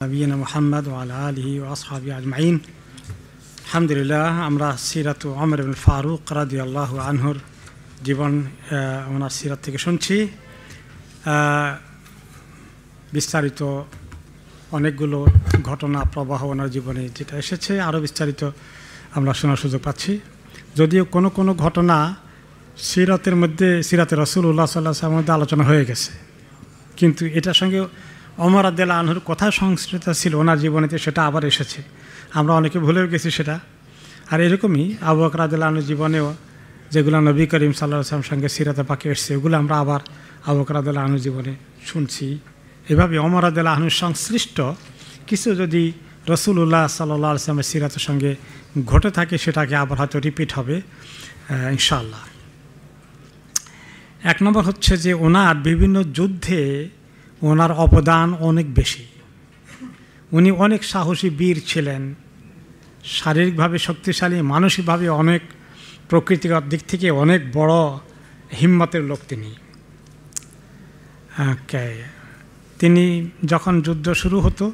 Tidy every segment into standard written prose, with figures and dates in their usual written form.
নবিয়িনা মুহাম্মদ ওয়া আলা আলিহি ওয়া আসহাবিহি আজমাইন। আলহামদুলিল্লাহ, আমরা সিরাত ওমর ইবনে ফারুক রাদিয়াল্লাহু আনহুর জীবন ওনার সিরাত থেকে শুনছি। বিস্তারিত অনেকগুলো ঘটনা প্রবাহ ওনার জীবনে যেটা এসেছে, আরও বিস্তারিত আমরা শোনার সুযোগ পাচ্ছি। যদিও কোনো কোনো ঘটনা সিরাতের মধ্যে, সিরাতে রাসূলুল্লাহ সাল্লাল্লাহু আলাইহি ওয়াসাল্লামের মধ্যে আলোচনা হয়ে গেছে, কিন্তু এটার সঙ্গে ওমর রাদিয়াল্লাহু আনহুর কথা সংশ্লিষ্ট ছিল ওনার জীবনেতে, সেটা আবার এসেছে। আমরা অনেকে ভুলেও গেছি সেটা। আর এরকমই আবু বকর রাদিয়াল্লাহু আনহুর জীবনেও যেগুলো নবী করিম সাল্লাল্লাহু আলাইহি ওয়াসাল্লামের সঙ্গে সিরাতে পাকে এসেছে, ওগুলো আমরা আবার আবু বকর রাদিয়াল্লাহু আনহুর জীবনে শুনছি। এভাবে ওমর রাদিয়াল্লাহু আনহুর সংশ্লিষ্ট কিছু যদি রাসূলুল্লাহ সাল্লাল্লাহু আলাইহি ওয়াসাল্লামের সিরাতের সঙ্গে ঘটে থাকে, সেটাকে আবার হয়তো রিপিট হবে ইনশাআল্লাহ। এক নম্বর হচ্ছে যে ওনার বিভিন্ন যুদ্ধে ওনার অবদান অনেক বেশি। উনি অনেক সাহসী বীর ছিলেন, শারীরিকভাবে শক্তিশালী, মানসিকভাবে অনেক প্রকৃতিগত দিক থেকে অনেক বড় হিম্মতের লোক তিনি। তিনি যখন যুদ্ধ শুরু হতো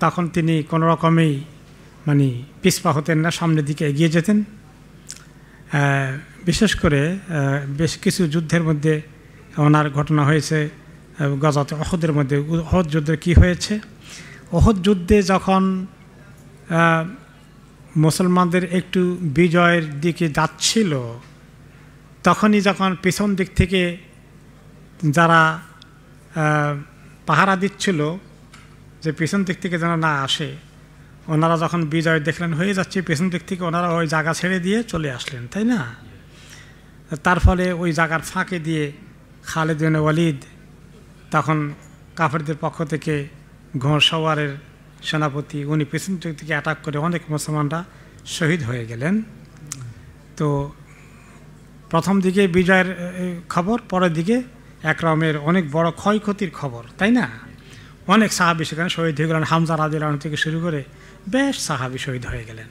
তখন তিনি কোনো রকমেই পিছপা হতেন না, সামনের দিকে এগিয়ে যেতেন। বিশেষ করে বেশ কিছু যুদ্ধের মধ্যে ওনার ঘটনা হয়েছে। গজাতে অহদের মধ্যে, অহদ যুদ্ধে কী হয়েছে, অহদ যুদ্ধে যখন মুসলমানদের একটু বিজয়ের দিকে যাচ্ছিল, তখনই যখন পিছন দিক থেকে যারা পাহারা দিচ্ছিল যে পিছন দিক থেকে যেন না আসে, ওনারা যখন বিজয় দেখলেন হয়ে যাচ্ছে, পেছন দিক থেকে ওনারা ওই জায়গা ছেড়ে দিয়ে চলে আসলেন, তাই না? তার ফলে ওই জায়গার ফাঁকে দিয়ে খালিদ বিন ওয়ালিদ, তখন কাফেরদের পক্ষ থেকে ঘোড়সওয়ারের সেনাপতি, উনি পেছন দিক থেকে অ্যাটাক করে অনেক মুসলমানরা শহীদ হয়ে গেলেন। তো প্রথম দিকে বিজয়ের খবর, পরের দিকে একরকমের অনেক বড় ক্ষয়ক্ষতির খবর, তাই না? অনেক সাহাবী সেখানে শহীদ হয়ে গেলেন। হামজা রাদিয়াল্লাহু আনহু থেকে শুরু করে বেশ সাহাবী শহীদ হয়ে গেলেন।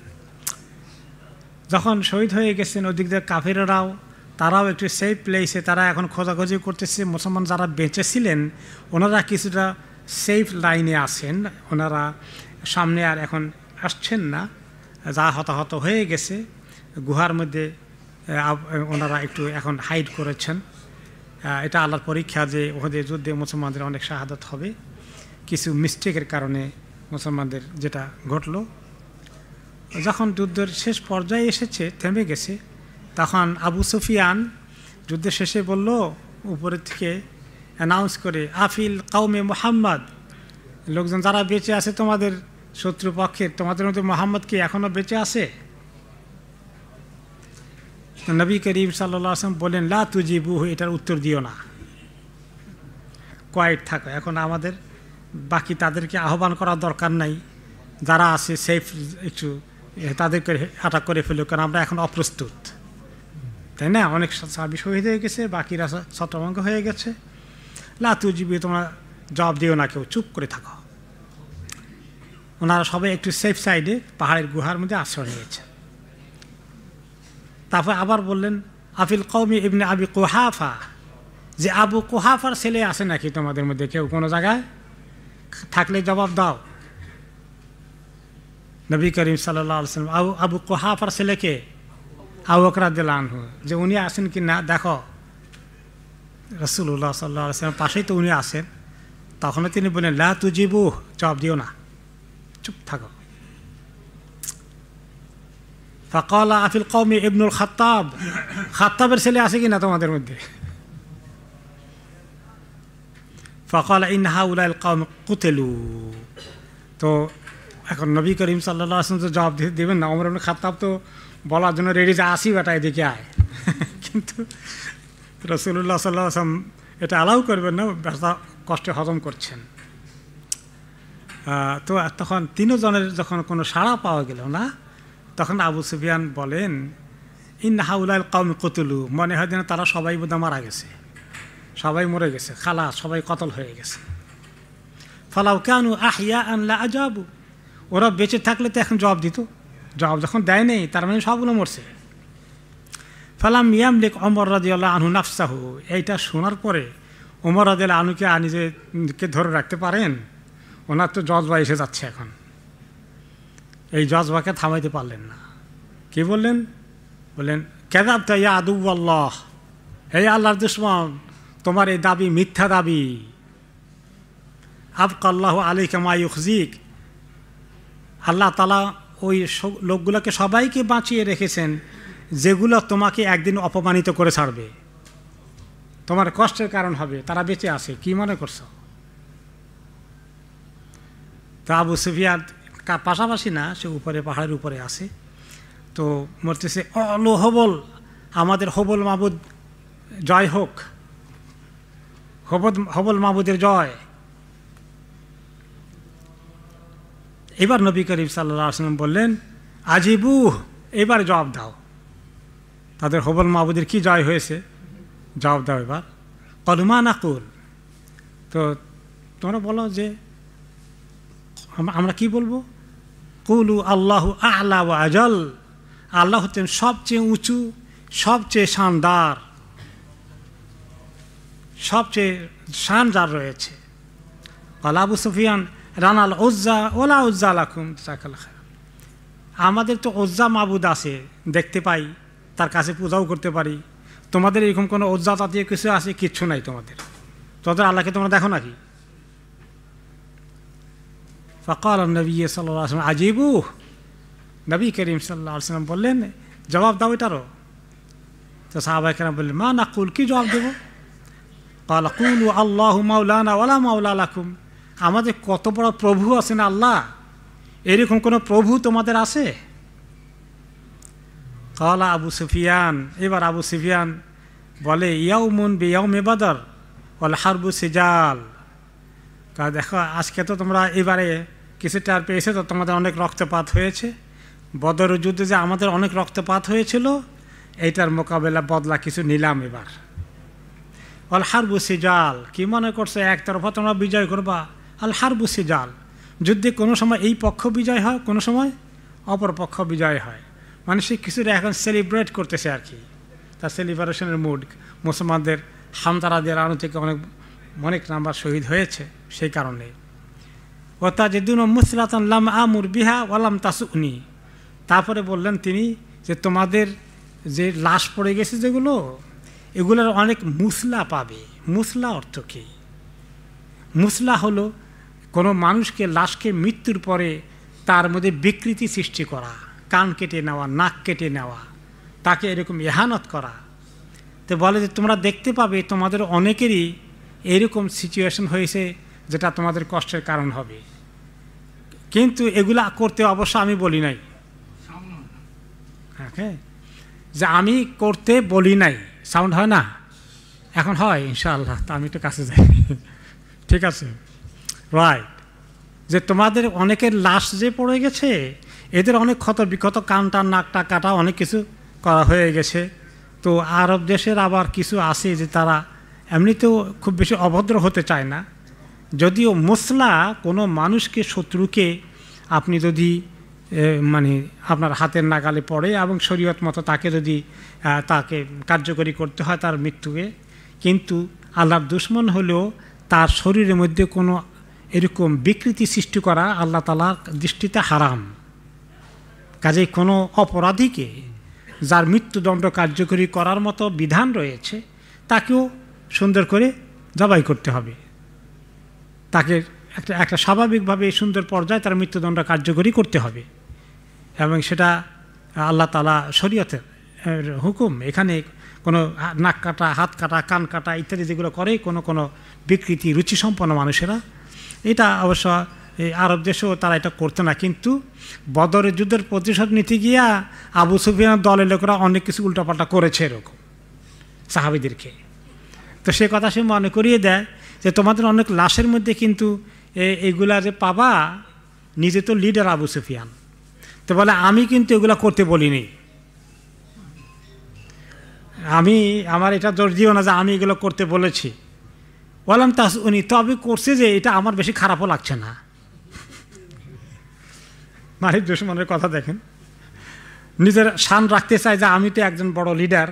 যখন শহীদ হয়ে গেছেন, ওদিক দিয়ে কাফেররাও তারাও একটু সেফ প্লেসে, তারা এখন খোঁজাখুঁজি করতেছে। মুসলমান যারা বেঁচে ছিলেন ওনারা কিছুটা সেফ লাইনে আছেন, ওনারা সামনে আর এখন আসছেন না, যা হতাহত হয়ে গেছে গুহার মধ্যে ওনারা একটু এখন হাইড করেছেন। এটা আল্লাহর পরীক্ষা যে ওদের যুদ্ধে মুসলমানদের অনেক শাহাদাত হবে। কিছু মিস্টেকের কারণে মুসলমানদের যেটা ঘটলো, যখন যুদ্ধের শেষ পর্যায়ে এসেছে, থেমে গেছে, তখন আবু সুফিয়ান যুদ্ধের শেষে বলল, উপরের থেকে অ্যানাউন্স করে, আফিল কাউমে মুহাম্মদ, লোকজন যারা বেঁচে আছে তোমাদের শত্রুপক্ষের, তোমাদের মধ্যে মুহাম্মদ কি এখনও বেঁচে আছে? নবী করিম সাল্লাল্লাহু আলাইহি ওয়াসাল্লাম বলেন, লা তুজিবুহু, এটার উত্তর দিও না, কোয়াইট থাকো। এখন আমাদের বাকি তাদেরকে আহ্বান করার দরকার নাই, যারা আছে সেফ একটু তাদেরকে অ্যাটাক করে ফেলো, কারণ আমরা এখন অপ্রস্তুত, তাই না? অনেক সাহাবী শহীদ হয়ে গেছে, বাকিরা ছত্রভঙ্গ হয়ে গেছে। লা তুজিবু, তোমরা জবাব দিও না, কেউ চুপ করে থাকো। ওনারা সবাই একটু সেফ সাইডে পাহাড়ের গুহার মধ্যে আশ্রয় নিয়েছে। তারপর আবার বললেন, আফিল কওমি ইবনে আবি কুহাফা, যে আবু কুহাফার ছেলে আছে নাকি তোমাদের মধ্যে কেউ কোনো জায়গায়? থাকলে জবাব দাও। নবী করিম সাল্লাল্লাহু আলাইহি ওয়াসাল্লাম আবু কুহাফার ছেলেকে আবু বকর রাদিয়াল্লাহু আনহু, যে উনি আছেন কি না দেখো। রাসূলুল্লাহ সাল্লাল্লাহু আলাইহি ওয়াসাল্লাম পাশেই তো উনি আছেন। তখনও তিনি বলেন, লা তুজিবু, জবাব দিও না, চুপ থাকো। ফাকালা আফিল কওমি ইবনুল খাত্তাব, খাত্তাবের ছেলে আছে কি না তোমাদের মধ্যে? ফাকালা ইন হাউলাল কওম কুতিলু। তো এখন নবী করিম সাল্লাল্লাহু আলাইহি ওয়াসাল্লাম তো জবাব দেবেন না, ওমর ইবনে খাত্তাব তো বলার জন্য রেডি, যে আসি বেটা এদিকে আয়, কিন্তু রাসূলুল্লাহ সাল্লাল্লাহু আলাইহি ওয়াসাল্লাম এটা অ্যালাউ করবেন না, ব্যথা কষ্টে হজম করছেন। তো তখন তিনজনের যখন কোনো সাড়া পাওয়া গেল না, তখন আবু সুফিয়ান বলেন, ইন হাউলাল কওম কুতিলু, মনে হয় যেন তারা সবাই বোধহয় মারা গেছে, সবাই মরে গেছে, খালাস, সবাই কতল হয়ে গেছে। ফালাউ কানু আহইয়াআন লা আজাবু, ওরা বেঁচে থাকলে তো এখন জবাব দিত, জবাব যখন দেয় নেই তার মানে সবগুলো মরছে। ফালাম ইয়ামলিক ওমর রাদিয়াল্লাহু আনহু নাফসাহু, এইটা শোনার পরে ওমর রাদিয়াল্লাহু আনহুকে নিজেকে ধরে রাখতে পারেন ওনার তো জজবা এসে যাচ্ছে এখন, এই জজবাকে থামাইতে পারলেন না। কি বললেন? বললেন কেযাবতা ইয়া আদুওয়াল্লাহ, হে আল্লাহর দুশমন, তোমার এই দাবি মিথ্যা দাবি। আবকাল্লাহু আলাইকা মা ইউখজিক, আল্লাহ তাআলা ওই লোকগুলোকে সবাইকে বাঁচিয়ে রেখেছেন যেগুলো তোমাকে একদিন অপমানিত করে ছাড়বে, তোমার কষ্টের কারণ হবে, তারা বেঁচে আছে। কি মনে করছো? তা আবু সুফিয়ান পাশাপাশি না, সে উপরে পাহাড়ের উপরে আছে, তো বলতেছে অলো হবল, আমাদের হবল মাবুদ জয় হোক, হবল মাবুদের জয়। এবার নবী করিম সাল্লাল্লাহু আলাইহি ওয়াসাল্লাম বললেন আজিবু, এবার জবাব দাও, তাদের হবল মাবুদের কি জয় হয়েছে, জবাব দাও এবার। কলমা নাকুল, তো তোমরা বলো যে আমরা কি বলবো? কুলু আল্লাহু আ'লা ওয়া আজাল, আল্লাহ হচ্ছেন সবচেয়ে উঁচু, সবচেয়ে শানদার, সবচেয়ে শান যার রয়েছে। ক্বালা আবু সুফিয়ান রানাল উজ্জা ওলা উজ্জা লাকুম, আমাদের তো উজ্জা মাবুদ আছে, দেখতে পাই, তার কাছে পূজাও করতে পারি, তোমাদের এরকম কোনো উজ্জা জাতীয় কিছু আছে? কিচ্ছু নাই তোমাদের, তোদের আল্লাহকে তোমরা দেখো নাকি? ফাকাল নবী সাল্লাল্লাহু আলাইহি ওয়াসাল্লাম আজিবু, নবী করিম সাল্লাল্লাহু আলাইহি ওয়াসাল্লাম বললেন জবাব দাও এটারও। তো সাহাবায়ে কেরাম বললেন মা নাকুল, কি জবাব দেবো? ক্বাল কুলু আল্লাহু মাওলানা ওয়ালা মাওলা লাকুম, আমাদের কত বড় প্রভু আছেন আল্লাহ, এরকম কোনো প্রভু তোমাদের আছে? ক্বালা আবু সুফিয়ান, এবার আবু সুফিয়ান বলে ইয়াউমুন বিয়াউমি বদর ওয়াল হারবু সিজাল, দেখো আজকে তো তোমরা এবারে কিছু টার পেয়েছে, তো তোমাদের অনেক রক্তপাত হয়েছে, বদর যুদ্ধে যে আমাদের অনেক রক্তপাত হয়েছিল, এইটার মোকাবেলা বদলা কিছু নিলাম এবার। আল হারবু সিজাল, কি মনে করছে একতরফা তোমরা বিজয় করবা? আল হারবু সিজাল, যুদ্ধে কোনো সময় এই পক্ষ বিজয় হয়, কোনো সময় অপর পক্ষ বিজয় হয়, মানে সে কিছুটা এখন সেলিব্রেট করতেছে আর কি, তার সেলিব্রেশনের মুড। মুসলমানদের হামজা রাদিয়াল্লাহু আনহু থেকে অনেক নাম্বার শহীদ হয়েছে, সেই কারণে। ও তাজিদুন মুসলাতান লাম আমুর বিহা ওয়ালাম তাসুনি, তারপরে বললেন তিনি যে তোমাদের যে লাশ পড়ে গেছে যেগুলো, এগুলোর অনেক মুসলা পাবে। মুসলা অর্থ কী? মুসলা হলো কোনো মানুষকে, লাশকে মৃত্যুর পরে তার মধ্যে বিকৃতি সৃষ্টি করা, কান কেটে নেওয়া, নাক কেটে নেওয়া, তাকে এরকম ইহানত করা। তো বলে যে তোমরা দেখতে পাবে তোমাদের অনেকেরই এরকম সিচুয়েশন হয়েছে যেটা তোমাদের কষ্টের কারণ হবে, কিন্তু এগুলা করতে অবশ্য আমি বলি নাই, হ্যাঁ, যে আমি করতে বলি নাই। সাউন্ড হয় না? এখন হয় ইনশাআল্লাহ, তা আমি একটু কাছে যাই, ঠিক আছে, রাইট। যে তোমাদের অনেকের লাশ যে পড়ে গেছে, এদের অনেক ক্ষত বিক্ষত, কানটা নাকটা কাটা, অনেক কিছু করা হয়ে গেছে। তো আরব দেশের আবার কিছু আছে যে তারা এমনিতেও খুব বেশি অভদ্র হতে চায় না, যদিও মুসলা কোনো মানুষকে, শত্রুকে আপনি যদি মানে আপনার হাতের নাগালে পড়ে এবং শরীয়ত মতো তাকে যদি তাকে কার্যকরী করতে হয় তার মৃত্যুকে, কিন্তু আল্লাহর দুশমন হলেও তার শরীরের মধ্যে কোনো এরকম বিকৃতি সৃষ্টি করা আল্লাহ তাআলার দৃষ্টিতে হারাম। কাজেই কোনো অপরাধীকে যার মৃত্যুদণ্ড কার্যকরী করার মতো বিধান রয়েছে তাকেও সুন্দর করে জবাই করতে হবে, তাকে একটা স্বাভাবিকভাবে সুন্দর পর্যায়ে তার মৃত্যুদণ্ড কার্যকরী করতে হবে, এবং সেটা আল্লাহ তাআলা শরীয়তের হুকুম। এখানে কোনো নাক কাটা, হাত কাটা, কান কাটা ইত্যাদি যেগুলো করে কোনো বিকৃতি রুচিসম্পন্ন মানুষেরা, এটা অবশ্য এই আরব দেশেও তারা এটা করতো না, কিন্তু বদরের যুদ্ধের প্রতিশোধ নিতে গিয়া আবু সুফিয়ানের দলের লোকেরা অনেক কিছু উল্টাপাল্টা করেছে এরকম সাহাবীদেরকে। তো সে কথা সে মনে করিয়ে দেয় যে তোমাদের অনেক লাশের মধ্যে কিন্তু এইগুলা যে পাবা, নিজে তো লিডার আবু সুফিয়ান, তো বলে আমি কিন্তু এগুলা করতে বলিনি, আমার এটা জোর দিও না যে আমি এগুলো করতে বলেছি। বললাম তা উনি তবে করছে যে এটা আমার বেশি খারাপও লাগছে না। মানে দুশমনের কথা দেখেন, নিজের শান রাখতে চায় যে আমি তো একজন বড় লিডার,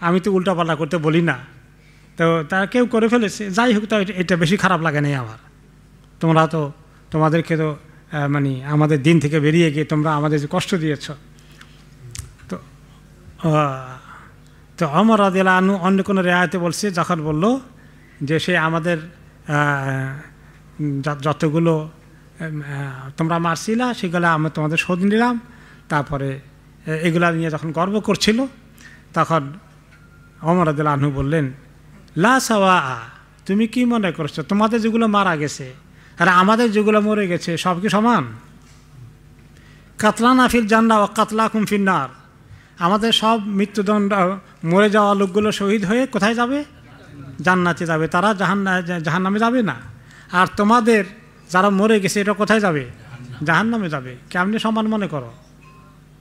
আমি তো উল্টাপাল্টা করতে বলি না, তো তারা কেউ করে ফেলেছে, যাই হোক, তো এটা বেশি খারাপ লাগে নাই আমার, তোমাদেরকে তো মানে আমাদের দিন থেকে বেরিয়ে গিয়ে তোমরা আমাদের যে কষ্ট দিয়েছ। তো তো ওমর রাদিয়াল্লাহু আনহু অন্য কোনো রেয়াতে বলছে, যখন বলল যে সে আমাদের যতগুলো তোমরা মারছিলা সেগুলো আমরা তোমাদের শোধ নিলাম, তারপরে এগুলা নিয়ে যখন গর্ব করছিল তখন ওমর রাদিয়াল্লাহু আনহু বললেন, লা সাওয়া, তুমি কি মনে করছো তোমাদের যেগুলো মারা গেছে আর আমাদের যেগুলো মরে গেছে সব কি সমান? কাতলানা ফিল জান্নাহ ওয়া কাতলাকুম ফিন নার, আমাদের সব মৃত্যুদণ্ড মরে যাওয়া লোকগুলো শহীদ হয়ে কোথায় যাবে? জান্নাতে যাবে, তারা জাহান্নামে যাবে না। আর তোমাদের যারা মরে গেছে এটা কোথায় যাবে? জাহান্নামে যাবে। কেমনি সমান মনে করো?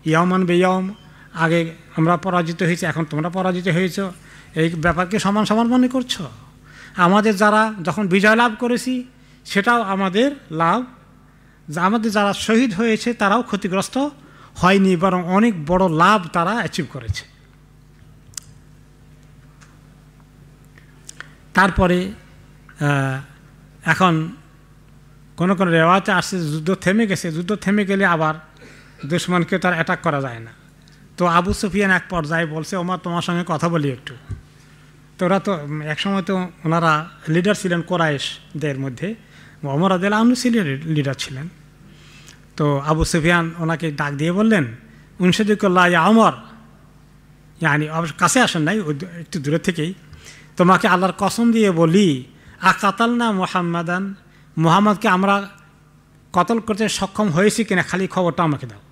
ইয়াওমান বেয়াওম, আগে আমরা পরাজিত হয়েছি, এখন তোমরা পরাজিত হয়েছ, এই ব্যাপারকে সমান সমান মনে করছো? আমাদের যারা যখন বিজয় লাভ করেছি সেটাও আমাদের লাভ, আমাদের যারা শহীদ হয়েছে তারাও ক্ষতিগ্রস্ত হয়নি, বরং অনেক বড় লাভ তারা অ্যাচিভ করেছে। তারপরে এখন কোনো কোনো রেওয়াতে আসছে যুদ্ধ থেমে গেছে, যুদ্ধ থেমে গেলে আবার দুশ্মনকে তার অ্যাটাক করা যায় না। তো আবু সুফিয়ান এক পর্যায়ে বলছে, ওমর তোমার সঙ্গে কথা বলি একটু। তো ওরা তো একসময় তো ওনারা লিডার ছিলেন কোরাইশদের মধ্যে, ওমর রাদিয়াল্লাহু আনহু লিডার ছিলেন। তো আবু সুফিয়ান ওনাকে ডাক দিয়ে বললেন, উনশাদুকুল্লাহ ইয়া ওমর, ইয়ানি কাছে আসেন নাই, একটু দূরে থেকেই, তোমাকে আল্লাহর কসম দিয়ে বলি, আকাতালনা মুহাম্মাদান, মুহাম্মদকে আমরা কতল করতে সক্ষম হয়েছি কিনা খালি খবরটা আমাকে দাও।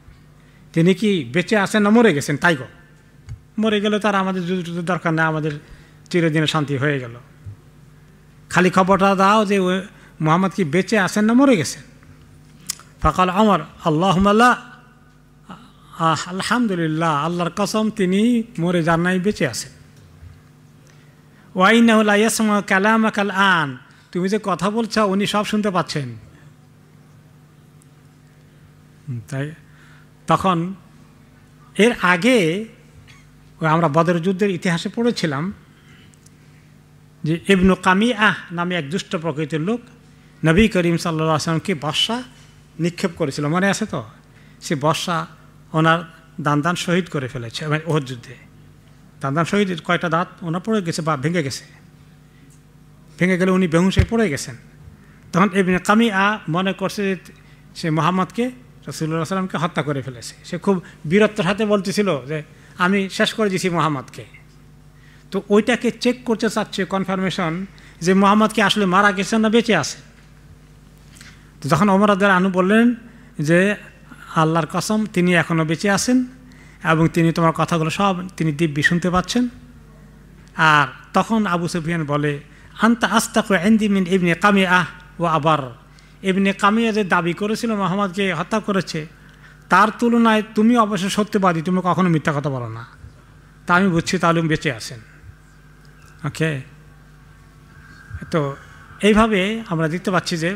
তিনি কি বেঁচে আছেন না মরে গেছেন? তাই গো, মরে গেলে তার আমাদের যুদ্ধ দরকার নেই, আমাদের চিরদিনে শান্তি হয়ে গেল। খালি খবরটা দাও যে মুহাম্মদ কি বেঁচে আছেন না মরে গেছেন। ফাকাল ওমর, আল্লাহুম্মা লা, আলহামদুলিল্লাহ, আল্লাহর কসম তিনি মরে যান নাই, বেঁচে আছেন। ওয়া ইন্নাহু লা ইয়াসমাউ কালামাকাল আন, তুমি যে কথা বলছো উনি সব শুনতে পাচ্ছেন। তাই তখন এর আগে আমরা বদর যুদ্ধের ইতিহাসে পড়েছিলাম যে ইবনু কামিআহ নামে এক দুষ্ট প্রকৃতির লোক নবী করিম সাল্লাল্লাহু আলাইহি ওয়াসাল্লামকে বর্ষা নিক্ষেপ করেছিল, মনে আছে তো? সে বর্ষা ওনার দান শহীদ করে ফেলেছে ওহদ যুদ্ধে। দান শহীদ, কয়টা দাঁত ওনার পড়ে গেছে বা ভেঙে গেছে, ভেঙে গেলে উনি বেহুশ হয়ে পড়ে গেছেন। তখন ইবনে কামিআহ মনে করছে সে মুহাম্মদকে, রাসূলুল্লাহ সাল্লাল্লাহু আলাইহি ওয়াসাল্লামকে হত্যা করে ফেলেছে। সে খুব বীরত্বের সাথে বলতেছিল যে আমি শেষ করে দিয়েছি মুহাম্মদকে। তো ওইটাকে চেক করতে চাচ্ছে, কনফার্মেশন যে মুহাম্মদকে আসলে মারা গেছেন না বেঁচে আছে। তো যখন ওমর রাদিয়াল্লাহু আনহু বললেন যে আল্লাহর কসম তিনি এখনও বেঁচে আছেন এবং তিনি তোমার কথাগুলো সব তিনি দিব্যি শুনতে পাচ্ছেন। আর তখন আবু সুফিয়ান বলে, আনতা আস্তাকু ইনদি মিন ইবনে কামিআহ ওয়া আবার, ইবনে কামিআহ যে দাবি করেছিল মুহাম্মদকে হত্যা করেছে তার তুলনায় তুমি অবশ্য সত্যবাদী, তুমি কখনো মিথ্যা কথা বলো না, তা আমি বুঝছি তাহলে বেঁচে আছেন। ওকে, তো এইভাবে আমরা দেখতে পাচ্ছি যে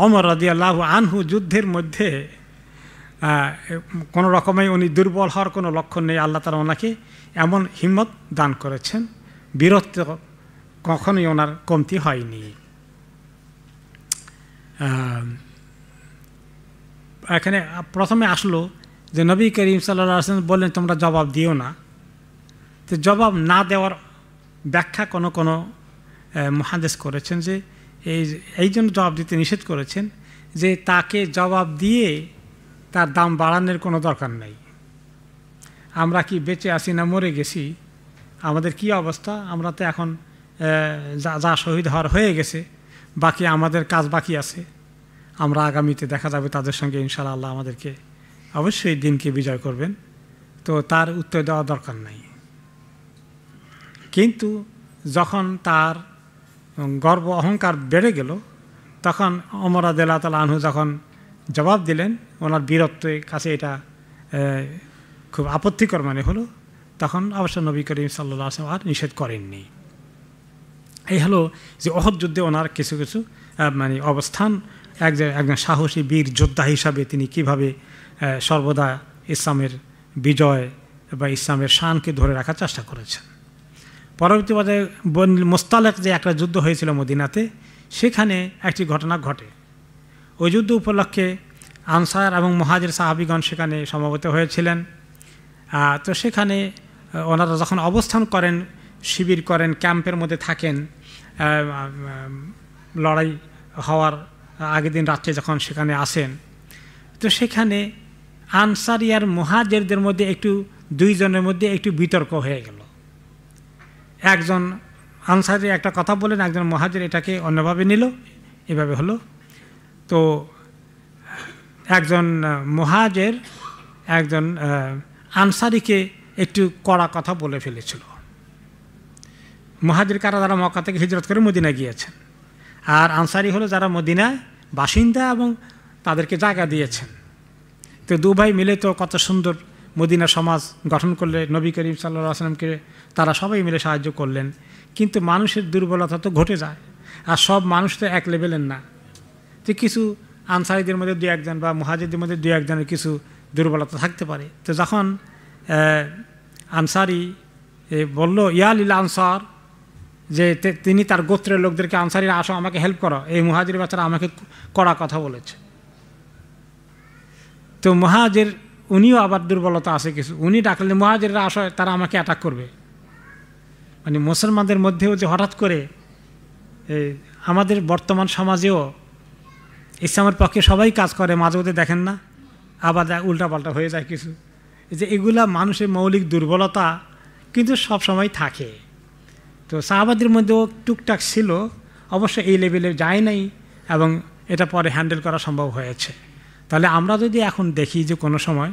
ওমর রাদিয়াল্লাহু আনহু যুদ্ধের মধ্যে কোনো রকমেই উনি দুর্বল হওয়ার কোনো লক্ষণ নেই। আল্লাহ তাআলা ওনাকে এমন হিম্মত দান করেছেন, বীরত্ব কখনোই ওনার কমতি হয়নি। এখানে প্রথমে আসলো যে নবী করিম সাল্লাল্লাহু আলাইহি ওয়াসাল্লাম বললেন তোমরা জবাব দিও না। তো জবাব না দেওয়ার ব্যাখ্যা কোনো কোনো মুহাদ্দিস করেছেন যে এই জন্য জবাব দিতে নিষেধ করেছেন যে তাকে জবাব দিয়ে তার দাম বাড়ানোর কোনো দরকার নেই। আমরা কি বেঁচে আছি না মরে গেছি, আমাদের কি অবস্থা, আমরা তো এখন যা শহীদ হওয়ার হয়ে গেছে, বাকি আমাদের কাজ বাকি আছে, আমরা আগামীতে দেখা যাবে তাদের সঙ্গে ইনশাআল্লাহ আল্লাহ আমাদেরকে অবশ্যই দিনকে বিজয় করবেন, তো তার উত্তর দেওয়া দরকার নাই। কিন্তু যখন তার গর্ব অহংকার বেড়ে গেল তখন ওমর রাদিয়াল্লাহু তাআলা আনহু যখন জবাব দিলেন, ওনার বীরত্বের কাছে এটা খুব আপত্তিকর মনে হলো, তখন অবশ্য নবী করিম সাল্লাল্লাহু আলাইহি ওয়াসাল্লাম আর নিষেধ করেননি। এই হলো যে ওহদ যুদ্ধে ওনার কিছু কিছু মানে অবস্থান, একজন সাহসী বীর যোদ্ধা হিসাবে তিনি কিভাবে সর্বদা ইসলামের বিজয় বা ইসলামের শানকে ধরে রাখার চেষ্টা করেছেন। পরবর্তী পর্যায়ে মোস্তালেক যে একটা যুদ্ধ হয়েছিল মদিনাতে, সেখানে একটি ঘটনা ঘটে। ওই যুদ্ধ উপলক্ষে আনসার এবং মুহাজির সাহাবিগণ সেখানে সমবেত হয়েছিলেন। তো সেখানে ওনারা যখন অবস্থান করেন, শিবির করেন, ক্যাম্পের মধ্যে থাকেন, লড়াই হওয়ার আগের দিন রাত্রে যখন সেখানে আসেন, তো সেখানে আনসারি আর মুহাজিরদের মধ্যে দুইজনের মধ্যে একটু বিতর্ক হয়ে গেল। একজন আনসারি একটা কথা বলেন, একজন মুহাজির এটাকে অন্যভাবে নিল, এভাবে হলো। তো একজন মুহাজির একজন আনসারিকে একটু কড়া কথা বলে ফেলেছিল। মুহাজির কারা যারা মক্কা থেকে হিজরত করে মদিনায় গিয়েছেন, আর আনসারি হলো যারা মদিনায় বাসিন্দা এবং তাদেরকে জায়গা দিয়েছেন। তো দু ভাই মিলে তো কত সুন্দর মদিনা সমাজ গঠন করলে, নবী করিম সাল্লাল্লাহু আলাইহি ওয়াসাল্লামকে তারা সবাই মিলে সাহায্য করলেন। কিন্তু মানুষের দুর্বলতা তো ঘটে যায়, আর সব মানুষ তো এক লেভেলের না। তো কিছু আনসারিদের মধ্যে দু একজন বা মুহাজিরদের মধ্যে দু একজনের কিছু দুর্বলতা থাকতে পারে। তো যখন আনসারি বলল ইয়া লিল আনসার, যে তিনি তার গোত্রের লোকদেরকে আনসারিরা আসো আমাকে হেল্প করো, এই মুহাজির বাচ্চারা আমাকে কড়া কথা বলেছে। তো মুহাজির উনিও আবার দুর্বলতা আছে কিছু, উনি ডাকলে মুহাজিররা আসো তারা আমাকে অ্যাটাক করবে। মানে মুসলমানদের মধ্যেও যে হঠাৎ করে আমাদের বর্তমান সমাজেও ইসলামের পক্ষে সবাই কাজ করে, মাঝে মধ্যে দেখেন না, আবার উল্টাপাল্টা হয়ে যায় কিছু, যে এগুলা মানুষের মৌলিক দুর্বলতা কিন্তু সব সময় থাকে। তো সাহাবাদের মধ্যেও টুকটাক ছিল, অবশ্য এই লেভেলে যায় নাই এবং এটা পরে হ্যান্ডেল করা সম্ভব হয়েছে। তাহলে আমরা যদি এখন দেখি যে কোনো সময়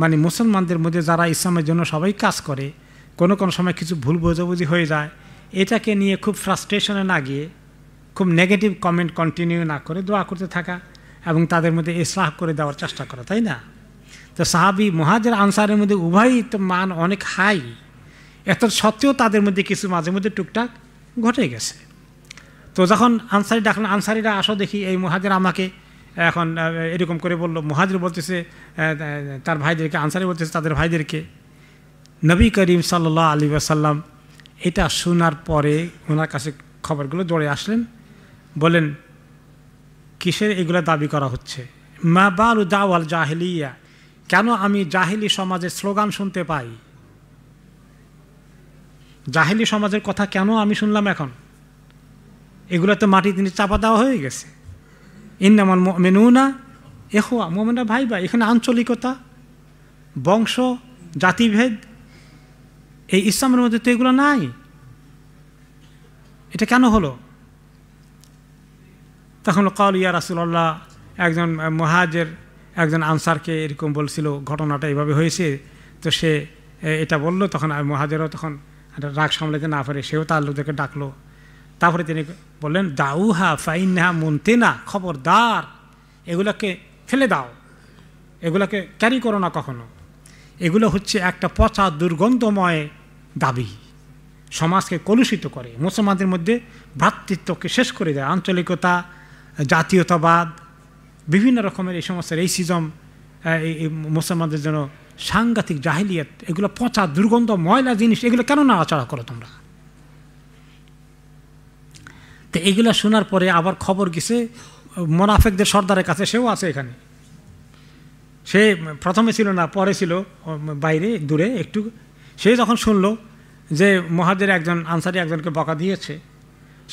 মানে মুসলমানদের মধ্যে যারা ইসলামের জন্য সবাই কাজ করে, কোনো সময় কিছু ভুল বোঝাবুঝি হয়ে যায়, এটাকে নিয়ে খুব ফ্রাস্ট্রেশনে না গিয়ে, খুব নেগেটিভ কমেন্ট কন্টিনিউ না করে দোয়া করতে থাকা এবং তাদের মধ্যে ইসলাহ করে দেওয়ার চেষ্টা করা, তাই না? তো সাহাবি মুহাজির আনসারের মধ্যে উভয়ই তো মান অনেক হাই, এত সত্ত্বেও তাদের মধ্যে কিছু মাঝে মধ্যে টুকটাক ঘটে গেছে। তো যখন আনসারি ডাকলেন, আনসারিরা আসো দেখি এই মুহাজির আমাকে এখন এরকম করে বলল। মুহাজির বলতেছে তার ভাইদেরকে, আনসারি বলতেছে তাদের ভাইদেরকে। নবী করিম সাল্লাল্লাহু আলাইহি ওয়াসাল্লাম এটা শোনার পরে ওনার কাছে খবরগুলো দৌড়ে আসলেন, বলেন কিসের এগুলো দাবি করা হচ্ছে? মা বালু দাওয়াল জাহিলিয়া, কেন আমি জাহিলি সমাজের স্লোগান শুনতে পাই? জাহিলি সমাজের কথা কেন আমি শুনলাম এখন? এগুলো তো মাটি তিনি চাপা দেওয়া হয়ে গেছে। ইন্নামাল মুমিনুনা ইখওয়া, মুমিনরা ভাই ভাই। এখানে আঞ্চলিকতা, বংশ, জাতিভেদ এই ইসলামের মধ্যে তো এগুলো নাই। এটা কেন হলো? তখন ক্বাল ইয়া রাসূলুল্লাহ, একজন মুহাজির একজন আনসারকে এরকম বলছিল ঘটনাটা এইভাবে হয়েছে। তো সে এটা বলল, তখন মুহাজিরও তখন রাগ সামলাতে না পারে, সেও তার লোকদেরকে ডাকলো। তারপরে তিনি বললেন দাউহা ফাইন্নাহা মুনতিনা, খবরদার এগুলোকে ফেলে দাও, এগুলোকে ক্যারি করো না কখনো। এগুলো হচ্ছে একটা পচা দুর্গন্ধময় দাবি, সমাজকে কলুষিত করে, মুসলমানদের মধ্যে ভ্রাতৃত্বকে শেষ করে দেয়। আঞ্চলিকতা, জাতীয়তাবাদ, বিভিন্ন রকমের এই সমস্ত রেসিজম, এই মুসলমানদের জন্য সাংঘাতিক জাহিলিয়াত, এগুলো পচা দুর্গন্ধ ময়লা জিনিস, এগুলো কেন নাড়াচাড়া করো তোমরা? তো এগুলো শোনার পরে আবার খবর গেছে মোনাফেকদের সর্দারের কাছে, সেও আছে এখানে। সে প্রথমে ছিল না, পরে ছিল বাইরে দূরে একটু। সে যখন শুনলো যে মুহাজির একজন আনসারি একজনকে বকা দিয়েছে,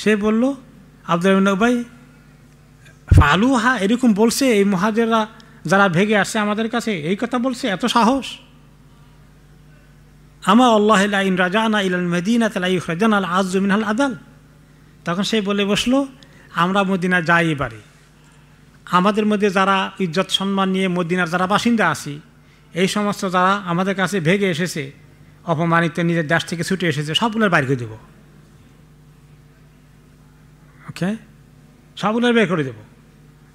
সে বলল আব্দুল্লাহ ইবনে উবাই ফালুহা, এরকম বলছে এই মুহাজিররা যারা ভেগে আসছে আমাদের কাছে, এই কথা বলছে, এত সাহস। আমা আল্লাহ লা ইন রাজানা ইলাল মদিনাতি লা ইখরাজানা আল আযযু মিনাল আদাল। তখন সে বলে বসলো আমরা মদিনা যাই এবারে, আমাদের মধ্যে যারা ইজ্জত সম্মান নিয়ে মদিনার যারা বাসিন্দা আছি, এই সমস্ত যারা আমাদের কাছে ভেগে এসেছে, অপমানিত নিজের দেশ থেকে ছুটে এসেছে, সবগুলোর বাইর করে দেব। ওকে, সবগুলোর বের করে দেব।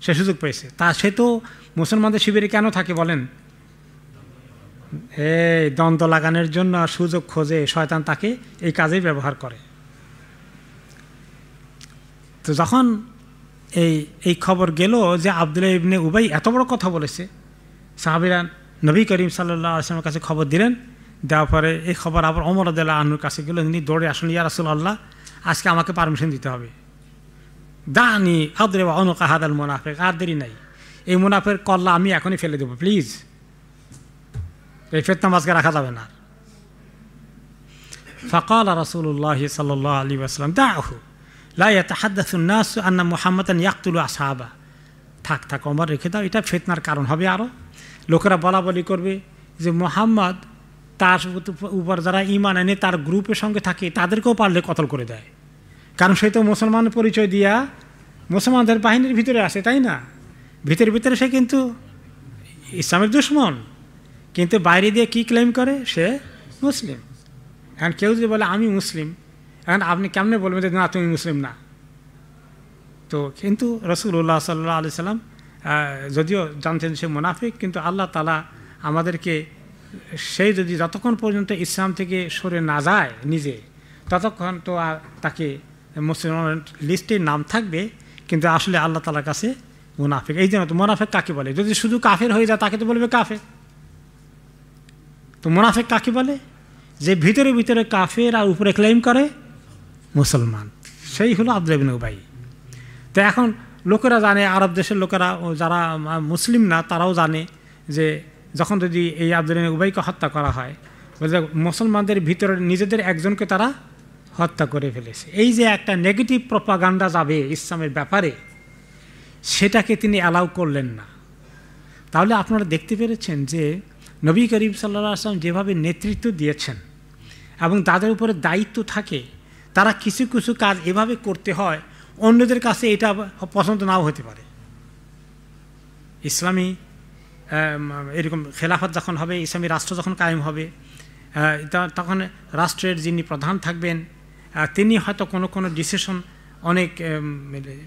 সে সুযোগ পেয়েছে। সে তো মুসলমানদের শিবিরে কেন থাকে বলেন? এই দ্বন্দ্ব লাগানোর জন্য সুযোগ খোঁজে, শয়তান তাকে এই কাজেই ব্যবহার করে। তো যখন এই খবর গেল যে আব্দুল্লাহ ইবনে উবাই এত বড় কথা বলেছে, সাহাবীরা নবী করিম সাল্লাল্লাহু আলাইহি ওয়াসাল্লামের কাছে খবর দিলেন। দেওয়ার পরে এই খবর আবার ওমর রাদিয়াল্লাহু আনহুর কাছে গেল। তিনি দৌড়ে আসলেন, ইয়া রাসূলুল্লাহ, আজকে আমাকে পারমিশন দিতে হবে। দানি আদরিব উনুকা হাদাল মুনাফিক, আর দেরি নাই, এই মুনাফিকের কল্লা আমি এখনই ফেলে দেবো, প্লিজ, এই ফিতনা মাঝকে রাখা যাবে না। ফাকাল রাসূলুল্লাহ সাল্লাল্লাহু আলাইহি ওয়াসাল্লাম দাহু লা ইয়াতাহাদ্দাসু আন-নাস আন্না মুহাম্মাদান ইয়াকতুলু আসহাবা। থাক থাক ওমর, রেখে দাও, এটা ফিতনার কারণ হবে। আরও লোকেরা বলা বলি করবে যে মুহাম্মদ তার উপর যারা ঈমান এনে তার গ্রুপের সঙ্গে থাকে তাদেরকেও পারলে কতল করে দেয়, কারণ সে তো মুসলমানের পরিচয় দিয়া মুসলমানদের বাহিনীর ভিতরে আসে, তাই না? ভিতরে ভিতরে সে কিন্তু ইসলামের দুশমন, কিন্তু বাইরে দিয়ে কি ক্লেম করে সে মুসলিম। এখন কেউ যদি বলে আমি মুসলিম, এখন আপনি কেমনে বলবেন যে না তুমি মুসলিম না? তো কিন্তু রাসূলুল্লাহ সাল্লাল্লাহু আলাইহি সাল্লাম যদিও জানতেন সে মুনাফিক, কিন্তু আল্লাহ তাআলা আমাদেরকে সেই যদি যতক্ষণ পর্যন্ত ইসলাম থেকে সরে না যায় নিজে, ততক্ষণ তো আর তাকে মুসলমান লিস্টে নাম থাকবে, কিন্তু আসলে আল্লাহ তাআলার কাছে মুনাফিক। এই জন্য তো মুনাফিক কাকে বলে? যদি শুধু কাফের হয়ে যায় তাকে তো বলবে কাফের। তো মুনাফিক কাকে বলে? যে ভিতরে ভিতরে কাফের আর উপরে ক্লেম করে মুসলমান, সেই হলো আব্দুল্লাহ ইবনে উবাই। তো এখন লোকেরা জানে, আরব দেশের লোকেরা যারা মুসলিম না তারাও জানে যে যখন যদি এই আব্দুল্লাহ ইবনে উবাইকে হত্যা করা হয়, মুসলমানদের ভিতরে নিজেদের একজনকে তারা হত্যা করে ফেলেছে। এই যে একটা নেগেটিভ প্রপাগান্ডা যাবে ইসলামের ব্যাপারে, সেটাকে তিনি অ্যালাউ করলেন না। তাহলে আপনারা দেখতে পেরেছেন যে নবী করিম সাল্লাল্লাহু আলাইহি ওয়াসাল্লাম যেভাবে নেতৃত্ব দিয়েছেন এবং তাদের উপরে দায়িত্ব থাকে, তারা কিছু কিছু কাজ এভাবে করতে হয়, অন্যদের কাছে এটা পছন্দ নাও হতে পারে। ইসলামী এরকম খেলাফত যখন হবে, ইসলামী রাষ্ট্র যখন কায়েম হবে, তখন রাষ্ট্রের যিনি প্রধান থাকবেন তিনি হয়তো কোনো কোনো ডিসিশন অনেক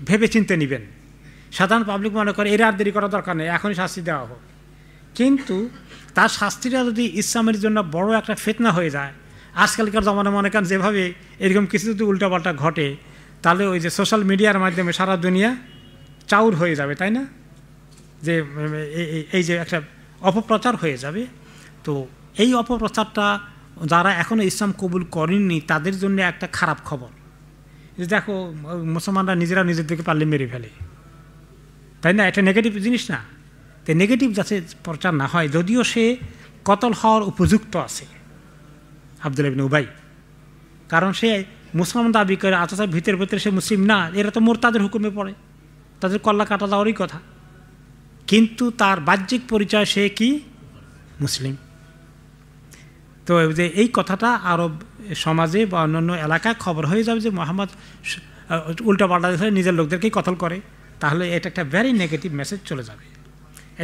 ভেবে চিন্তে নেবেন। সাধারণ পাবলিক মনে করে এর আর দেরি করার দরকার নেই, এখনই শাস্তি দেওয়া হোক। কিন্তু তার শাস্তিটা যদি ইসলামের জন্য বড় একটা ফিতনা হয়ে যায়, আজকালকার জমানা মনে করেন যেভাবে এরকম কিছু যদি উল্টাপাল্টা ঘটে, তাহলে ওই যে সোশ্যাল মিডিয়ার মাধ্যমে সারা দুনিয়া চাউর হয়ে যাবে, তাই না? যে এই যে একটা অপপ্রচার হয়ে যাবে। তো এই অপপ্রচারটা যারা এখনও ইসলাম কবুল করেননি তাদের জন্য একটা খারাপ খবর, যে দেখো মুসলমানরা নিজেরা নিজেদেরকে পারলে মেরে ফেলে, তাই না? এটা নেগেটিভ জিনিস না। তো নেগেটিভ যাতে প্রচার না হয়, যদিও সে কতল হওয়ার উপযুক্ত আছে আব্দুল্লাহ ইবনে উবাই, কারণ সে মুসলমান দাবি করে অথচ ভিতরে ভিতরে সে মুসলিম না, এরা তো মোরতাদের হুকুমে পড়ে, তাদের কল্লা কাটা যাওয়ারই কথা। কিন্তু তার বাহ্যিক পরিচয় সে কি মুসলিম। তো যে এই কথাটা আরব সমাজে বা অন্যান্য এলাকায় খবর হয়ে যাবে যে মুহাম্মদ উল্টাপাল্টা নিজের লোকদেরকেই কতল করে, তাহলে এটা একটা ভেরি নেগেটিভ মেসেজ চলে যাবে।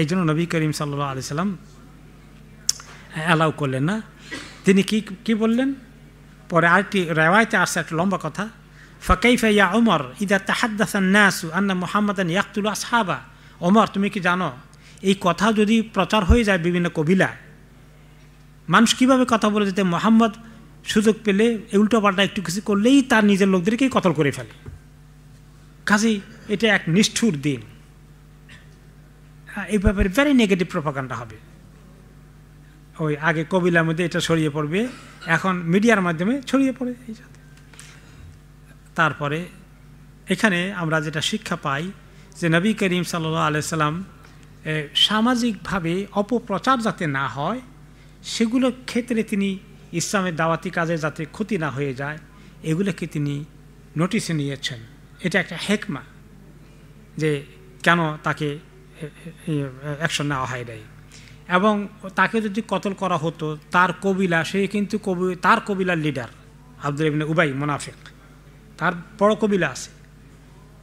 এই জন্য নবী করিম সাল্লাল্লাহু আলাইহি সাল্লাম অ্যালাউ করলেন না। তিনি কি বললেন? পরে আরেকটি রেওয়ায়েতে আসছে একটা লম্বা কথা, ফাকাইফা ইয়া উমর ইদা তাহাদ্দাসা আন-নাসু আন্না মুহাম্মাদান ইয়াকতুলু আসহাবা। ওমর, তুমি কি জানো এই কথা যদি প্রচার হয়ে যায় বিভিন্ন কবিলায়, মানুষ কীভাবে কথা বলে যেতে মুহাম্মদ সুযোগ পেলে উল্টোপাল্টা একটু কিছু করলেই তার নিজের লোকদেরকেই কতল করে ফেলে। কাজেই এটা এক নিষ্ঠুর দিন। এই ব্যাপারে ভেরি নেগেটিভ প্রপাগান্ডা হবে। ওই আগে কবিলার মধ্যে এটা ছড়িয়ে পড়বে, এখন মিডিয়ার মাধ্যমে ছড়িয়ে পড়ে। এই সাথে তারপরে এখানে আমরা যেটা শিক্ষা পাই যে নবী করিম সাল্লাল্লাহু আলাইহি সাল্লাম সামাজিকভাবে অপপ্রচার যাতে না হয় সেগুলোর ক্ষেত্রে তিনি ইসলামের দাওয়াতি কাজে যাতে ক্ষতি না হয়ে যায় এগুলোকে তিনি নোটিশে নিয়েছেন। এটা একটা হেকমা যে কেন তাকে অ্যাকশন নেওয়া হয় নাই। এবং তাকে যদি কতল করা হতো, তার কবিলা, সে কিন্তু তার কবিলার লিডার আব্দুল্লাহ ইবনে উবাই মুনাফিক, তার বড় কবিলা আছে,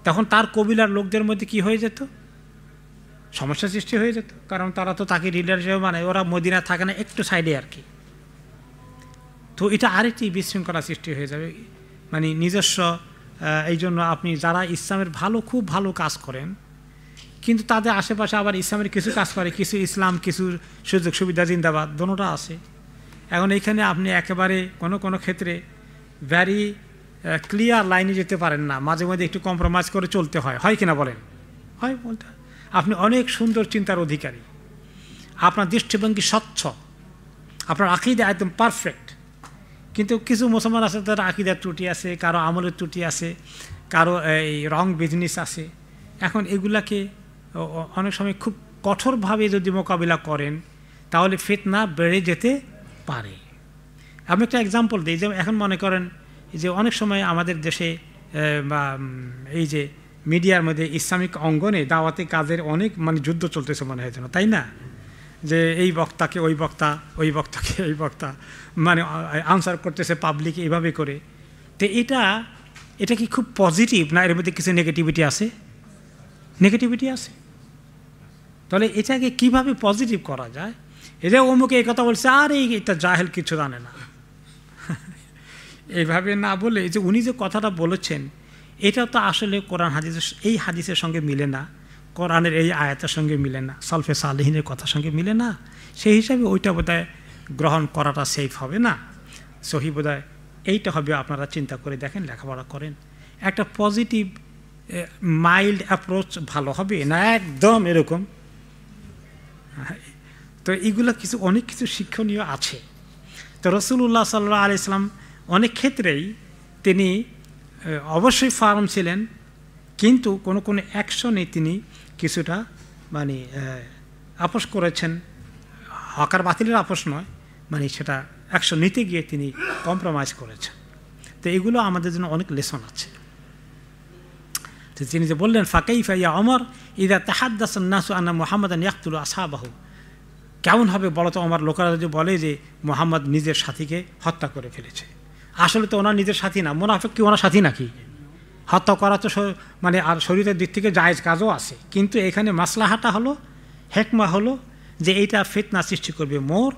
তখন তার কবিলার লোকদের মধ্যে কি হয়ে যেত? সমস্যা সৃষ্টি হয়ে যেত, কারণ তারা তো তাকে লিডার হিসেবে মানে, ওরা মদিনা থাকে না, একটু সাইডে আর কি। তো এটা আরেকটি বিশৃঙ্খলা সৃষ্টি হয়ে যাবে, মানে নিজস্ব। এই জন্য আপনি যারা ইসলামের খুব ভালো কাজ করেন, কিন্তু তাদের আশেপাশে আবার ইসলামের কিছু কাজ করে, কিছু ইসলাম, কিছু সুযোগ সুবিধা জিন্দাবাদ দোনোটা আছে। এখন এইখানে আপনি একেবারে কোনো ক্ষেত্রে ভ্যারি ক্লিয়ার লাইনে যেতে পারেন না, মাঝে মাঝে একটু কম্প্রোমাইজ করে চলতে হয় কিনা বলেন? হয় বলতে। আপনি অনেক সুন্দর চিন্তার অধিকারী, আপনার দৃষ্টিভঙ্গি স্বচ্ছ, আপনার আকীদা একদম পারফেক্ট, কিন্তু কিছু মুসলমান আছে তার আকীদার ত্রুটি আছে, কারো আমলের ত্রুটি আছে, কারো এই রং বিজনেস আছে। এখন এগুলাকে অনেক সময় খুব কঠোরভাবে যদি মোকাবিলা করেন তাহলে ফিতনা বেড়ে যেতে পারে। আমি একটা এক্সাম্পল দিই, যে এখন মনে করেন যে অনেক সময় আমাদের দেশে বা এই যে মিডিয়ার মধ্যে ইসলামিক অঙ্গনে দাওয়াতি কাজের অনেক মানে যুদ্ধ চলতেছে মনে হয় যেন, তাই না? যে এই বক্তাকে ওই বক্তা, ওই বক্তাকে এই বক্তা মানে আনসার করতেছে পাবলিক এইভাবে করে। তো এটা কি খুব পজিটিভ না এর মধ্যে কিছু নেগেটিভিটি আছে? নেগেটিভিটি আছে। তাহলে এটাকে কিভাবে পজিটিভ করা যায়? এটা অমুকে এই কথা বলছে, আর এটা জাহেল কিছু জানে না, এইভাবে না বলে যে উনি যে কথাটা বলেছেন এটা তো আসলে কোরআন হাদিসের এই হাদিসের সঙ্গে মিলে না, কোরআনের এই আয়াতের সঙ্গে মিলে না, সালফে সালেহিনের কথার সঙ্গে মিলে না, সেই হিসাবে ওইটা বোধহয় গ্রহণ করাটা সেফ হবে না, সহি বোধহয় এইটা হবে। আপনারা চিন্তা করে দেখেন, লেখাপড়া করেন, একটা পজিটিভ মাইল্ড অ্যাপ্রোচ ভালো হবে না একদম এরকম? তো এইগুলো কিছু অনেক কিছু শিক্ষণীয় আছে। তো রাসূলুল্লাহ সাল্লাল্লাহু আলাইহি ওয়াসাল্লাম অনেক ক্ষেত্রেই তিনি অবশ্যই ফার্ম ছিলেন, কিন্তু কোনো কোনো অ্যাকশনে তিনি কিছুটা মানে আপোষ করেছেন। হকার বাতিলের আপোষ নয়, মানে সেটা অ্যাকশন নিতে গিয়ে তিনি কম্প্রোমাইজ করেছেন। তো এগুলো আমাদের জন্য অনেক লেসন আছে। তো তিনি যে বললেন ফাকাইফা ইয়া ওমর ইযা তাহাদ্দাসা আন-নাসু আন্না মুহাম্মাদান ইয়াকতুলু আসহাবাহু, কেমন হবে বলো তো ওমর, লোকেরা যদি বলে যে মুহাম্মদ নিজের সাথীকে হত্যা করে ফেলেছে, আসলে তো ওনার নিজের সাথী না, মুনাফিক কি ওনার সাথী নাকি? হত্যা করা তো মানে আর শরীরের দিক থেকে জায়েজ কাজও আছে, কিন্তু এখানে মাসলাহাটা হলো, হেকমা হলো যে এইটা ফিতনা সৃষ্টি করবে মোর,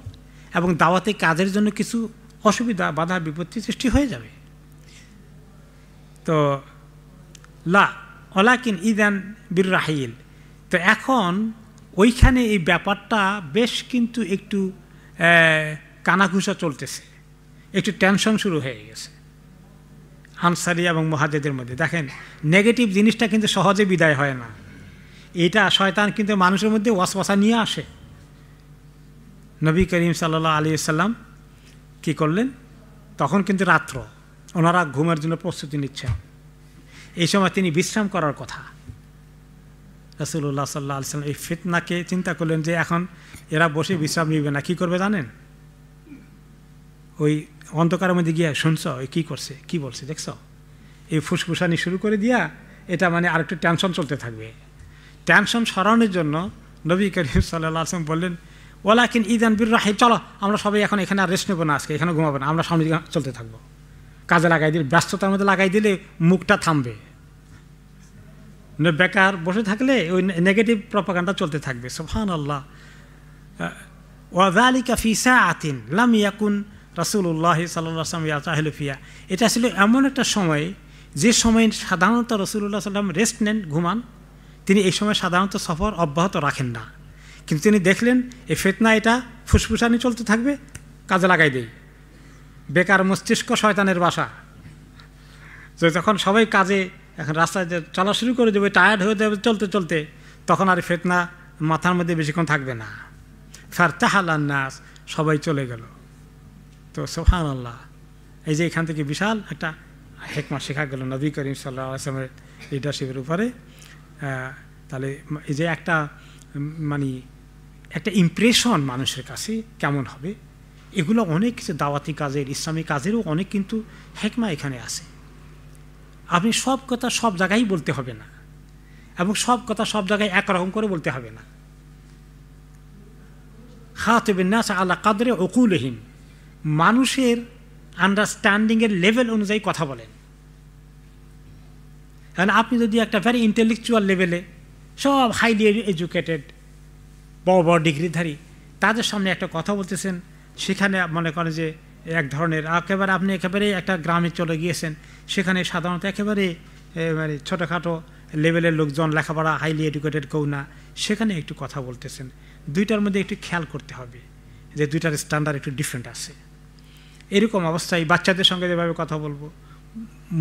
এবং দাওয়াতে কাজের জন্য কিছু অসুবিধা বাধা বিপত্তি সৃষ্টি হয়ে যাবে। তো লা ওয়ালাকিন ইদান বির রাহিল, তো এখন ওইখানে এই ব্যাপারটা বেশ কিন্তু একটু কানাঘুষা চলতেছে, একটু টেনশন শুরু হয়ে গেছে আনসারি এবং মুহাজিরদের মধ্যে। দেখেন, নেগেটিভ জিনিসটা কিন্তু সহজে বিদায় হয় না, এটা শয়তান কিন্তু মানুষের মধ্যে ওয়াসওয়াসা নিয়ে আসে। নবী করিম সাল্লাল্লাহু আলাইহি ওয়াসাল্লাম কী করলেন, তখন কিন্তু রাত্র, ওনারা ঘুমের জন্য প্রস্তুতি নিচ্ছেন, এই সময় তিনি বিশ্রাম করার কথা। রাসূলুল্লাহ সাল্লাল্লাহু আলাইহি ওয়াসাল্লাম এই ফিতনাকে চিন্তা করলেন যে এখন এরা বসে বিশ্রাম নিবে না, কী করবে জানেন? ওই অন্ধকারের মধ্যে গিয়ে শুনছ ওই কী করছে, কী বলছে দেখছ, এই ফুসফুসানি শুরু করে দিয়া এটা মানে আরেকটু টেনশন চলতে থাকবে। টেনশন সরানোর জন্য নবী করিম সাল্লাল্লাহু আলাইহি ওয়াসাল্লাম বললেন ওয়ালাকিন ইদান বির রাহিল, চলো আমরা সবাই এখন এখানে আর রেস্ট নেবো না, আজকে এখানে ঘুমাবো না, আমরা সামনে দিকে চলতে থাকবো। কাজে লাগাই দিলে, ব্যস্ততার মধ্যে লাগাই দিলে মুখটা থামবে, বেকার বসে থাকলে ওই নেগেটিভ প্রপাগান্ডা চলতে থাকবে। সুবহানাল্লাহ। ওয়া যালিকা ফি সাআতিন লাম ইয়াকুন রাসূলুল্লাহ সাল্লাল্লাহু আলাইহি ওয়াসাল্লাম ইয়াতাহিলু ফিহা, এটা ছিল এমন একটা সময় যে সময় সাধারণত রাসূলুল্লাহ সাল্লাল্লাহু আলাইহি ওয়াসাল্লাম রেস্ট নেন, ঘুমান, তিনি এই সময় সাধারণত সফর অব্যাহত রাখেন না। কিন্তু তিনি দেখলেন এই ফিতনা এটা ফুসফুসানি চলতে থাকবে, কাজে লাগাই দেই। বেকার মস্তিষ্ক শয়তানের বাসা, যে যখন সবাই কাজে এখন রাস্তায় চলা শুরু করে দেবে, টায়ার্ড হয়ে যাবে চলতে চলতে, তখন আর ফিতনা মাথার মধ্যে বেশিক্ষণ থাকবে না। ফারতাহালান নাস, সবাই চলে গেল। তো সুবহানাল্লাহ, এই যে এখান থেকে বিশাল একটা হেকমা শেখা গেল নবী করিম সাল্লাল্লাহু আলাইহি ওয়াসাল্লামের লিডারশিপের উপরে। তাহলে এই যে একটা মানে একটা ইমপ্রেশন মানুষের কাছে কেমন হবে, এগুলো অনেক কিছু দাওয়াতি কাজের, ইসলামী কাজেরও অনেক কিন্তু হেকমা এখানে আছে। আপনি সব কথা সব জায়গায় বলতে হবে না, এবং সব কথা সব জায়গায় একরকম করে বলতে হবে না। খাতিবিন নাস আলা কাদরে উকুলহিম, মানুষের আন্ডারস্ট্যান্ডিংয়ের লেভেল অনুযায়ী কথা বলেন। কারণ আপনি যদি একটা ভেরি ইন্টেলেকচুয়াল লেভেলে সব হাইলি এডুকেটেড বড় বড় ডিগ্রিধারী তাদের সামনে একটা কথা বলতেছেন, সেখানে মনে করেন যে এক ধরনের একেবারে আপনি একেবারে একটা গ্রামে চলে গিয়েছেন, সেখানে সাধারণত একেবারে মানে ছোটোখাটো লেভেলের লোকজন, লেখাপড়া হাইলি এডুকেটেড কেউ না, সেখানে একটু কথা বলতেছেন। দুইটার মধ্যে একটু খেয়াল করতে হবে যে দুইটার স্ট্যান্ডার্ড একটু ডিফারেন্ট আছে। এরকম অবস্থায় বাচ্চাদের সঙ্গে যেভাবে কথা বলবো,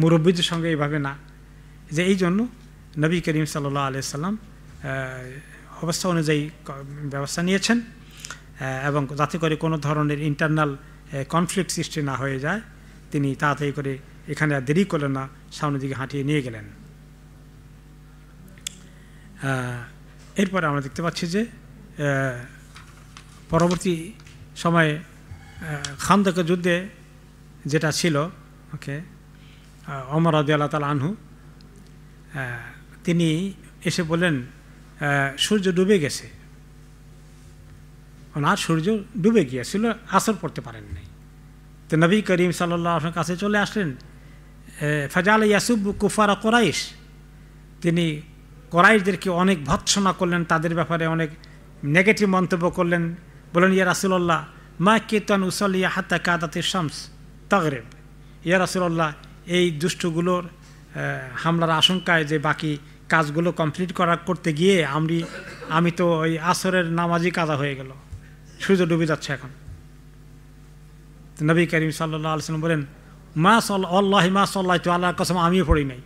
মুরব্বীদের সঙ্গে এইভাবে না। যে এই জন্য নবী করিম সাল্লাল্লাহু আলাইহি ওয়াসাল্লাম অবস্থা অনুযায়ী ব্যবস্থা নিয়েছেন, এবং যাতে করে কোনো ধরনের ইন্টারনাল কনফ্লিক্ট সৃষ্টি না হয়ে যায়, তিনি তাড়াতাড়ি করে এখানে আর দেরি করলেন না, সামনের দিকে হাঁটিয়ে নিয়ে গেলেন। এরপরে আমরা দেখতে পাচ্ছি যে পরবর্তী সময়ে খান্দকের যুদ্ধে যেটা ছিল, ওকে, ওমর রাদিয়াল্লাহু তাআলা আনহু তিনি এসে বললেন সূর্য ডুবে গেছে। ওনার সূর্য ডুবে গিয়েছিল, আসর পড়তে পারেন নাই। তো নবী করিম সাল্লাল্লাহু আলাইহি ওয়াসাল্লাম কাছে চলে আসলেন। ফাজাল ইয়াসুব কুফারা কোরাইশ, তিনি কোরাইশদেরকে অনেক ভৎসনা করলেন, তাদের ব্যাপারে অনেক নেগেটিভ মন্তব্য করলেন। বলেন, ইয়া রাসূলুল্লাহ মা কিতান উসাল্লি হাত্তা কাদাতিশ শামস তাগরিব। ইয়া রাসূলুল্লাহ, এই দুষ্টগুলোর হামলার আশঙ্কায় যে বাকি কাজগুলো কমপ্লিট করতে গিয়ে আমি তো ওই আসরের নামাজই কাজা হয়ে গেল, সূর্য ডুবে যাচ্ছে এখন। নবী করিম সাল্লাল্লাহু আলাইহি ওয়াসাল্লাম বলেন, আল্লাহি মা সাল্লাইতু, আল্লাহর কসম আমিও পড়ি নাই।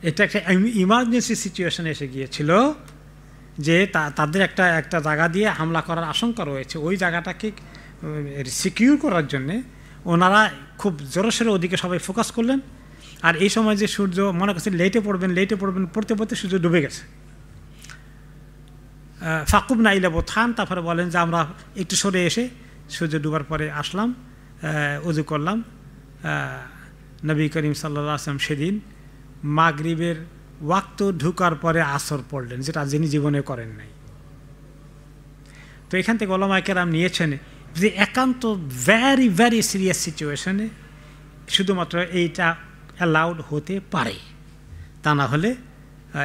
এটা একটা ইমার্জেন্সি সিচুয়েশনে এসে গিয়েছিল যে তাদের একটা জায়গা দিয়ে হামলা করার আশঙ্কা রয়েছে। ওই জায়গাটাকে সিকিউর করার জন্যে ওনারা খুব জোরসোরে ওদিকে সবাই ফোকাস করলেন। আর এই সময় যে সূর্য মনে করছে লেটে পড়বেন পড়তে পড়তে সূর্য ডুবে গেছে। ফাকুব না ইলাবো থান, তারপরে বলেন যে আমরা একটু সরে এসে সূর্য ডুবার পরে আসলাম, উজু করলাম। নবী করিম সাল্লাল্লাহু আলাইহি ওয়াসাল্লাম সেদিন মাগরিবের ওয়াক্ত ঢুকার পরে আসর পড়লেন, যেটা যিনি জীবনে করেন নাই। তো এখান থেকে ওলামায়ে কেরাম নিয়েছেন যে একান্ত ভ্যারি ভ্যারি সিরিয়াস সিচুয়েশনে শুধুমাত্র এইটা অ্যালাউড হতে পারে, তা না হলে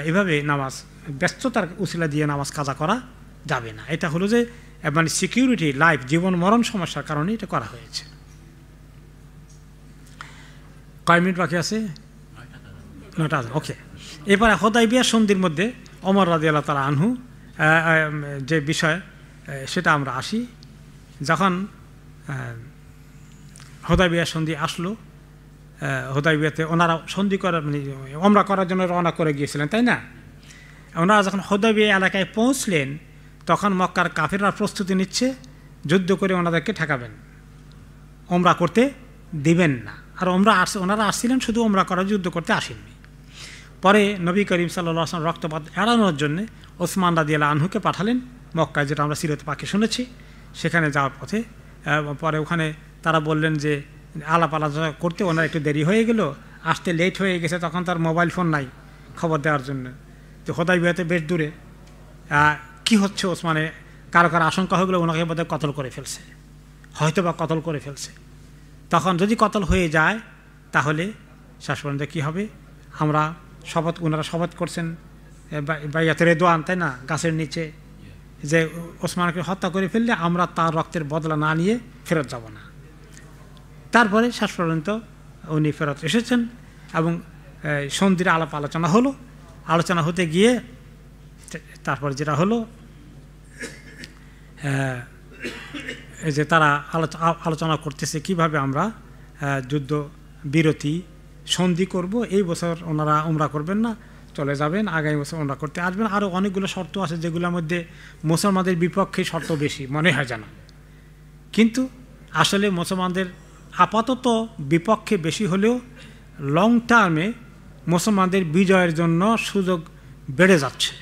এভাবে নামাজ ব্যস্ততার উসিলা দিয়ে নামাজ কাজা করা যাবে না। এটা হলো যে মানে সিকিউরিটি, লাইফ, জীবন মরণ সমস্যার কারণে এটা করা হয়েছে। কয় মিনিট বাকি আছে? 9টা। ওকে, এরপরে হুদায়বিয়া সন্ধির মধ্যে ওমর রাদিয়াল্লাহু তাআলা আনহু যে বিষয় সেটা আমরা আসি। যখন হুদায়বিয়া সন্ধি আসলো, হুদায়বিয়াতে ওনারা সন্ধি করার মানে ওমরা করার জন্য রওনা করে গিয়েছিলেন, তাই না? ওনারা যখন হুদায়বিয়া এলাকায় পৌঁছলেন তখন মক্কার কাফিররা প্রস্তুতি নিচ্ছে, যুদ্ধ করে ওনাদেরকে ঠেকাবেন, ওমরা করতে দিবেন না। আর ওনারা আসছিলেন শুধু ওমরা করার, যুদ্ধ করতে আসেননি। পরে নবী করিম সাল্লাল্লাহু আলাইহি ওয়াসাল্লাম রক্তপাত এড়ানোর জন্য ওসমান রাদিয়াল্লাহু আনহুকে পাঠালেন মক্কায়, যেটা আমরা সিরাতে পাকে শুনেছি। সেখানে যাওয়ার পথে পরে ওখানে তারা বললেন যে আলাপ আলোচনা করতে ওনার একটু দেরি হয়ে গেল, আসতে লেট হয়ে গেছে। তখন তার মোবাইল ফোন নাই খবর দেওয়ার জন্য। তো হুদায়বিয়াতে বেশ দূরে কি হচ্ছে ওসমানে কারো আশঙ্কা হয়ে গেলো ওনাকে বোধহয় কতল করে ফেলছে, হয়তো বা কতল করে ফেলছে। তখন যদি কতল হয়ে যায় তাহলে শেষ পর্যন্ত কী হবে? আমরা ওনারা শপথ করছেন বাইয়াতে রেদওয়ান, তাই না, গাছের নিচে, যে ওসমানকে হত্যা করে ফেললে আমরা তার রক্তের বদলা না নিয়ে ফেরত যাব না। তারপরে শেষ পর্যন্ত উনি ফেরত এসেছেন এবং সন্ধির আলাপ আলোচনা হলো। আলোচনা হতে গিয়ে তারপর যেটা হলো যে তারা আলোচনা করতেছে কিভাবে আমরা যুদ্ধ বিরতি সন্ধি করব। এই বছর ওনারা উমরা করবেন না, চলে যাবেন, আগামী বছর উমরা করতে আসবেন। আরও অনেকগুলো শর্ত আছে যেগুলোর মধ্যে মুসলমানদের বিপক্ষে শর্ত বেশি মনে হয় যেন, কিন্তু আসলে মুসলমানদের আপাতত বিপক্ষে বেশি হলেও লং টার্মে মুসলমানদের বিজয়ের জন্য সুযোগ বেড়ে যাচ্ছে।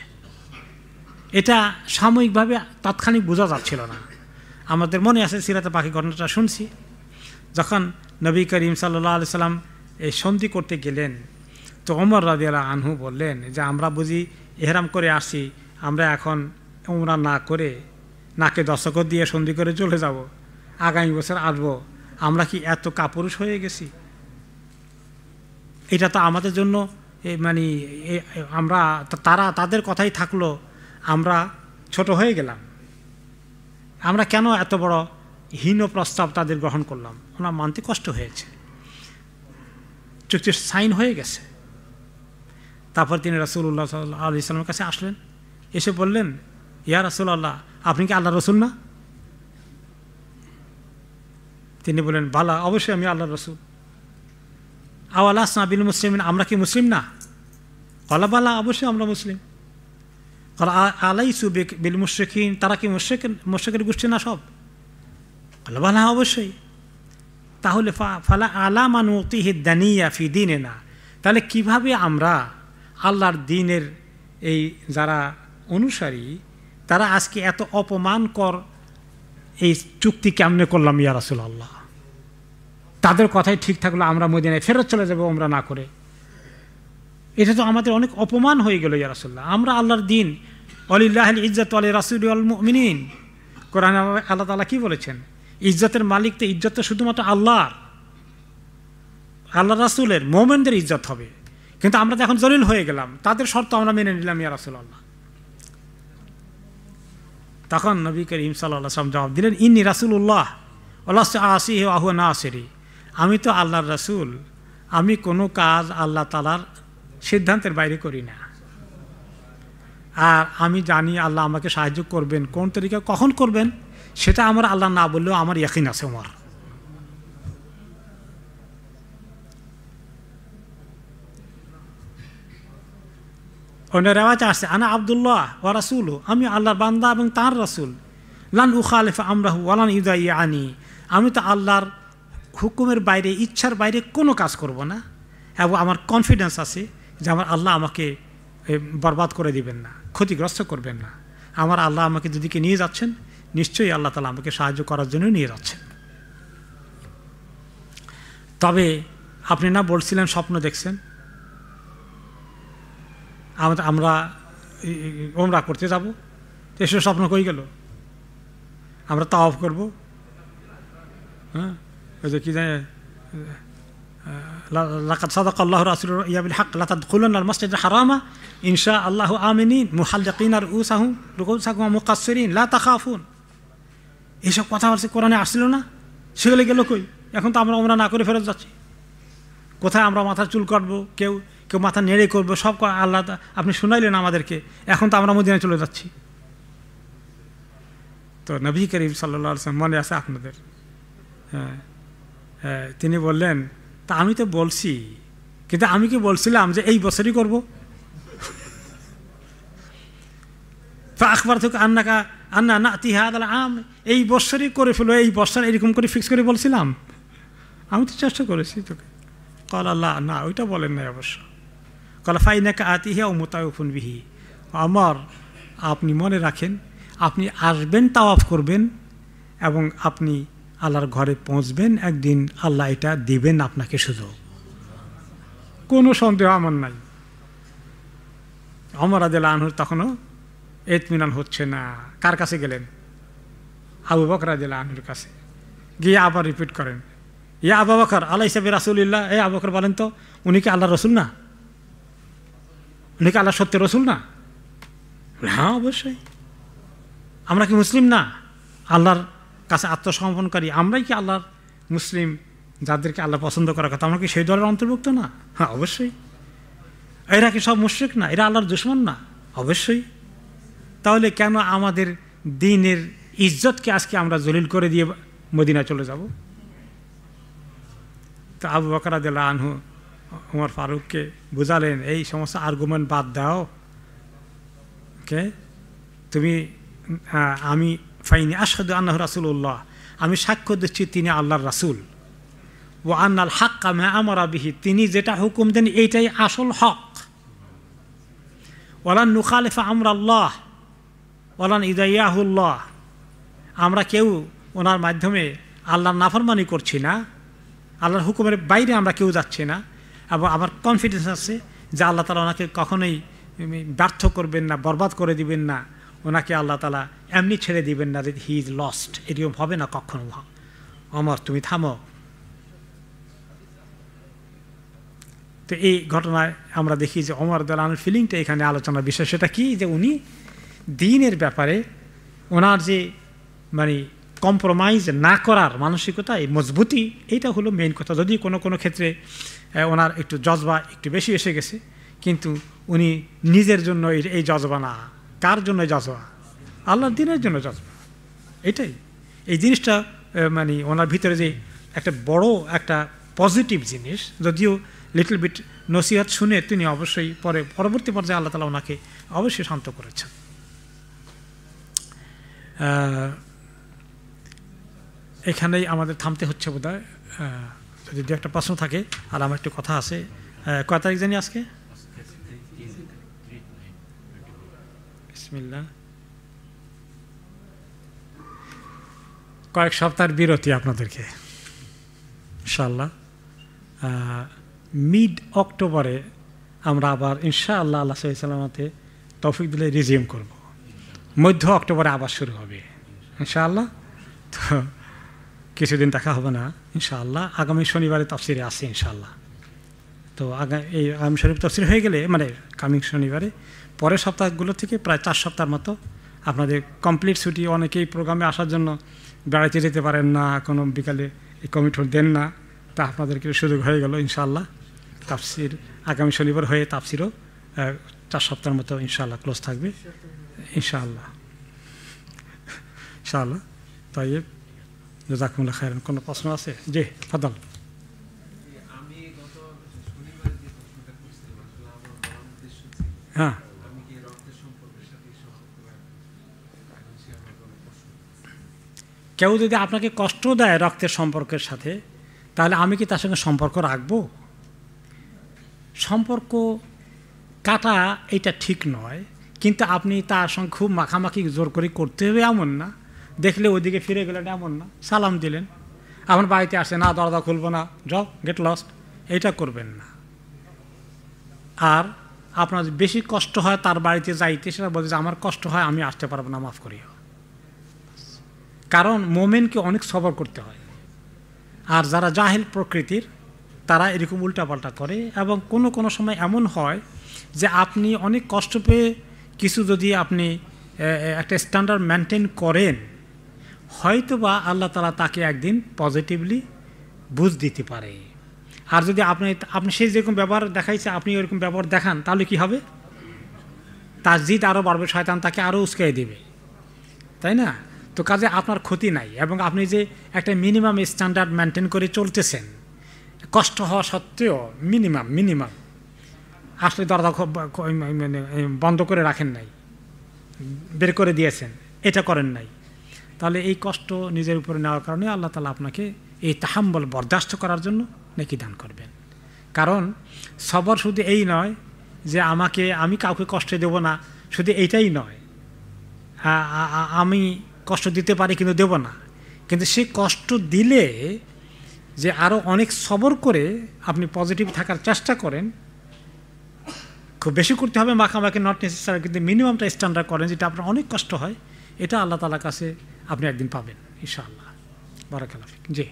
এটা সাময়িকভাবে তাৎক্ষণিক বোঝা যাচ্ছিল না। আমাদের মনে আছে সিরাতে পাখি ঘটনাটা শুনছি, যখন নবী করিম সাল্লাল্লাহু আলাইহি সাল্লাম এই সন্ধি করতে গেলেন তো ওমর রাদিয়াল্লাহু আনহু বললেন যে আমরা বুঝি ইহরাম করে আসি, আমরা এখন উমরা না করে নাকে দস্তখত দিয়ে সন্ধি করে চলে যাব, আগামী বছর আসবো, আমরা কি এত কাপুরুষ হয়ে গেছি? এটা তো আমাদের জন্য মানে আমরা তাদের কথাই থাকলো, আমরা ছোট হয়ে গেলাম, আমরা কেন এত বড় হীন প্রস্তাব তাদের গ্রহণ করলাম? ওনার মানতে কষ্ট হয়েছে, চুক্তির সাইন হয়ে গেছে। তারপর তিনি রাসূলুল্লাহ সাল্লাল্লাহু আলাইহি ওয়াসাল্লামের কাছে আসলেন, এসে বললেন, ইয়া রাসূলুল্লাহ, আপনি কি আল্লাহর রাসূল না? তিনি বলেন, বালা, অবশ্যই আমি আল্লাহর রাসূল। আওয়ালাসনা বিল মুসলিমিন, আমরা কি মুসলিম না? বলা, বালা, অবশ্যই আমরা মুসলিম। আলাইসু বিল মুশরিকিন, তারা কি মুশরিকের গোষ্ঠী না সব? বলা, বালা, অবশ্যই। তাহলে ফালা আলামা নুতিহি দানিয়া ফি দিনিনা, তাহলে কিভাবে আমরা আল্লাহর দ্বীনের এই যারা অনুসারী তারা আজকে এত অপমানকর এই চুক্তি কেমনে করলাম ইয়া রাসূলুল্লাহ? তাদের কথাই ঠিক থাকলো আমরা মদিনায় ফেরত চলে যাবো ওমরা না করে, এটা তো আমাদের অনেক অপমান হয়ে গেল ইয়া রাসূলুল্লাহ। আমরা আল্লাহর দ্বীন, ওয়ালিল্লাহিল ইজ্জাতু ওয়া লিরাসূলিহি ওয়াল মুমিনিন, কোরআনে আল্লাহ তাআলা কি বলেছেন? ইজ্জতের মালিক তো, ইজ্জত তো শুধুমাত্র আল্লাহর, আল্লাহ রাসূলের, মুমিনদের ইজ্জত হবে। কিন্তু আমরা তো এখন জলিল হয়ে গেলাম, তাদের শর্ত আমরা মেনে নিলাম ইয়া রাসূলুল্লাহ। তখন নবী করিম সাল্লাল্লাহু আলাইহি ওয়াসাল্লাম জবাব দিলেন, ইন্নী রাসূলুল্লাহ ওয়া লাস্তু আসিহি ওয়া হুয়া নাসিরি, আমি তো আল্লাহর রাসূল, আমি কোনো কাজ আল্লাহ তাআলার সিদ্ধান্তের বাইরে করি না, আর আমি জানি আল্লাহ আমাকে সাহায্য করবেন, কোন তরিকা কখন করবেন সেটা আমার আল্লাহ না বললেও আমার ইয়াকিন আছে। আমার অন্য রেওয়াজে আসছে, আনা আব্দুল্লাহ ওয়া রাসূলু, আমি আল্লাহর বান্দা এবং তাঁর রাসূল, লান উখালিফা আমরাহু ওয়ালান ইউদাইয়ানি, আমি তো আল্লাহর হুকুমের বাইরে, ইচ্ছার বাইরে কোনো কাজ করব না, এবং আমার কনফিডেন্স আছে যে আমার আল্লাহ আমাকে বরবাদ করে দিবেন না, ক্ষতিগ্রস্ত করবেন না। আমার আল্লাহ আমাকে যেদিকে নিয়ে যাচ্ছেন নিশ্চয়ই আল্লাহ তাআলা আমাকে সাহায্য করার জন্য নিয়ে যাচ্ছেন। তবে আপনি না বলছিলেন স্বপ্ন দেখছেন, আমরা ওমরা করতে যাব, এসব স্বপ্ন কই গেল? আমরা তাওয়াফ করব, হ্যাঁ, ওই যে কি জানে, লাকাদ সাদাকাল্লাহু রাসূলুহু ইয়া বিল হক লা তাদখুলুনাল মাসজিদাল হারামা ইনশা আল্লাহু আমিনিন মুহাল্লিকিনা রুউসাকুম মুকাসসিরিন লা তাখাফুন। এইসব কথা বলছে, কোরআনে আসছিল না? সেগুলো গেল কই? এখন তো আমরা ওমরা না করে ফেরত যাচ্ছি। কোথায় আমরা মাথার চুল কাটবো, কেউ কেউ মাথা নেড়ে করবো, সব আল্লাহ আপনি শুনাইলেন আমাদেরকে, এখন তো আমরা মদিনায় চলে যাচ্ছি। তো নবী করিম সাল্লাল্লাহু আলাইহি ওয়াসাল্লাম মনে আছে আপনাদের, হ্যাঁ হ্যাঁ, তিনি বললেন, তা আমি তো বলছি, কিন্তু আমি কি বলছিলাম যে এই বছরই করবো? আখবরতুকা আন্নাকা আন্না নাতি হাদাল আম, এই বছরই করে ফেলো, এই বছর এরকম করে ফিক্স করে বলছিলাম? আমি তো চেষ্টা করেছি তোকে। কল আল্লাহ, না ওইটা বলেন নাই অবশ্য। কল ফাইনাকা আতিহা ও মুতাওয়াফুন বিহি, আমার আপনি মনে রাখেন, আপনি আসবেন, তাওয়াফ করবেন, এবং আপনি আল্লাহর ঘরে পৌঁছবেন, একদিন আল্লাহ এটা দিবেন আপনাকে সুযোগ, কোনো সন্দেহ আমার নাই। ওমর রাদিয়াল্লাহু আনহু তখনও ইতমিনান হচ্ছে না। কার কাছে গেলেন? আবু বকর রাদিয়াল্লাহু আনহুর কাছে গিয়ে আবার রিপিট করেন, ইয়া আবু বকর আলাইসা বিরাসূলিল্লাহ, এই আবু বকর বলেন তো, উনি কি আল্লাহর রাসূল না? উনি কি আল্লাহর সত্য রাসূল না? হ্যাঁ অবশ্যই। আমরা কি মুসলিম না? আল্লাহর কাছে আত্মসমর্পণকারী আমরাই কি আল্লাহর মুসলিম, যাদেরকে আল্লাহ পছন্দ করার কথা, আমরা কি সেই দলের অন্তর্ভুক্ত না? হ্যাঁ অবশ্যই। এরা কি সব মুশরিক না? এরা আল্লাহর দুশমন না? অবশ্যই। তাহলে কেন আমাদের দ্বীনের ইজ্জতকে আজকে আমরা জলিল করে দিয়ে মদিনা চলে যাব? তো আবু বকর রাদিয়াল্লাহু আনহু ওমর ফারুককে বুঝালেন, এই সমস্ত আর্গুমেন্ট বাদ দাও, ওকে, তুমি আমি ফাইনি আশহাদু আন্নাহু রাসূলুল্লাহ, আমি সাক্ষ্য দিচ্ছি তিনি আল্লাহর রাসূল, ওয়া আন্নাল হাক্কা মা আমারা বিহি, তিনি যেটা হুকুম দেন এইটাই আসল হক, ওয়ালান নুখালিফা আমরাল্লাহ ওয়ালান ইদাইয়াহুল্লাহ, আমরা কেউ ওনার মাধ্যমে আল্লাহর নাফরমানি করছি না, আল্লাহর হুকুমের বাইরে আমরা কেউ যাচ্ছি না, এবং আমার কনফিডেন্স আছে যে আল্লাহ তাআলা ওনাকে কখনোই ব্যর্থ করবেন না, বরবাদ করে দিবেন না, ওনাকে আল্লাহ তাআলা এমনি ছেড়ে দিবেন না যে হি ইজ লস্ট, এরকম হবে না কখনো। ওমর তুমি থামো। তো এই ঘটনায় আমরা দেখি যে ওমর রাদিয়াল্লাহু আনহুর ফিলিংটা এখানে আলোচনার বিষয়, সেটা কি, যে উনি দ্বীনের ব্যাপারে ওনার যে মানে কম্প্রোমাইজ না করার মানসিকতা, এই মজবুতি, এইটা হলো মেইন কথা। যদি কোনো কোনো ক্ষেত্রে ওনার একটু জজবা একটু বেশি এসে গেছে, কিন্তু উনি নিজের জন্য এই জজবা না। কার জন্য জজবা? আল্লাহর দ্বীনের জন্য জজবা। এটাই এই জিনিসটা মানে ওনার ভিতরে যে একটা বড় একটা পজিটিভ জিনিস, যদিও লিটল বিট নসিহত শুনে তিনি অবশ্যই পরবর্তী পর্যায়ে আল্লাহ তাআলা ওনাকে অবশ্যই শান্ত করেছেন। এখানেই আমাদের থামতে হচ্ছে বোধহয়। যদি দু একটা প্রশ্ন থাকে, আর আমার একটু কথা আছে। কয় তারিখ জানি আজকে? বিসমিল্লাহ। কয়েক সপ্তাহের বিরতি আপনাদেরকে, ইনশাআল্লাহ। মিড অক্টোবরে আমরা আবার ইনশাআল্লাহ আল্লাহ সাল্লামতে তৌফিক দিলে রিজিউম করব। মধ্য অক্টোবরে আবার শুরু হবে ইনশাআল্লাহ। তো কিছুদিন দেখা হবে না ইনশাআল্লাহ। আগামী শনিবারে তাফসিরে আছে ইনশাআল্লাহ। তো এই আগামী শনিবার তাফসির হয়ে গেলে, মানে কামিং শনিবারে, পরের সপ্তাহগুলো থেকে প্রায় 4 সপ্তাহের মতো আপনাদের কমপ্লিট ছুটি। অনেকেই প্রোগ্রামে আসার জন্য বেড়াইতে যেতে পারেন না, কোনো বিকালে কমিটমেন্ট দেন না, তা আপনাদেরকে সুযোগ হয়ে গেল ইনশাআল্লাহ। তাফসির আগামী শনিবার হয়ে তাফসিরও 4 সপ্তাহের মতো ইনশাআল্লাহ ক্লোজ থাকবে ইনশাআল্লাহ। ইনশাআল্লাহ। তাই জাযাকুমুল্লাহ খায়রান। কোনো প্রশ্ন আছে? জি ফাদাল। হ্যাঁ, কেউ যদি আপনাকে কষ্ট দেয় রক্তের সম্পর্কের সাথে, তাহলে আমি কি তার সঙ্গে সম্পর্ক রাখবো? সম্পর্ক কাটা এটা ঠিক নয়, কিন্তু আপনি তার সঙ্গে খুব মাখামাখি জোর করে করতে হবে এমন না। দেখলে ওইদিকে ফিরে গেলেন এমন না। সালাম দিলেন, আমার বাড়িতে আসে না, দরজা খুলবো না, যাও গেট লস্ট, এইটা করবেন না। আর আপনার বেশি কষ্ট হয় তার বাড়িতে যাইতে, সেটা বলছে যে আমার কষ্ট হয়, আমি আসতে পারবো না, মাফ করিও। কারণ মোমেনকে অনেক সবর করতে হয়। আর যারা জাহিল প্রকৃতির, তারা এরকম উল্টাপাল্টা করে। এবং কোনো কোনো সময় এমন হয় যে আপনি অনেক কষ্ট পেয়ে কিছু যদি আপনি একটা স্ট্যান্ডার্ড মেনটেন করেন, হয়তোবা আল্লাহ তাআলা তাকে একদিন পজিটিভলি বুঝ দিতে পারে। আর যদি আপনি সেই যেরকম ব্যবহার দেখাইছে, আপনি ওরকম ব্যবহার দেখান, তাহলে কি হবে? তার জিদ আরও বাড়বে, শয়তান তাকে আরও উস্কাই দেবে, তাই না? তো কাজে আপনার ক্ষতি নাই। এবং আপনি যে একটা মিনিমাম স্ট্যান্ডার্ড মেনটেন করে চলতেছেন, কষ্ট হওয়া সত্ত্বেও মিনিমাম আসলে দরজা বন্ধ করে রাখেন নাই, বের করে দিয়েছেন, এটা করেন নাই, তাহলে এই কষ্ট নিজের উপরে নেওয়ার কারণে আল্লাহ তাআলা আপনাকে এই তাহাম্মুল বরদাস্ত করার জন্য নেকি দান করবেন। কারণ সবর শুধু এই নয় যে আমি কাউকে কষ্ট দেব না, শুধু এইটাই নয়, আমি কষ্ট দিতে পারি কিন্তু দেব না, কিন্তু সে কষ্ট দিলে যে আরও অনেক সবর করে আপনি পজিটিভ থাকার চেষ্টা করেন। খুব বেশি করতে হবে মাখামাখি নট নেসেসারি, কিন্তু মিনিমামটা স্ট্যান্ডার্ড করেন, যেটা আপনার অনেক কষ্ট হয়, এটা আল্লাহ তাআলার কাছে আপনি একদিন পাবেন ইনশাআল্লাহ। বারাকাল্লাহ ফিক। জি,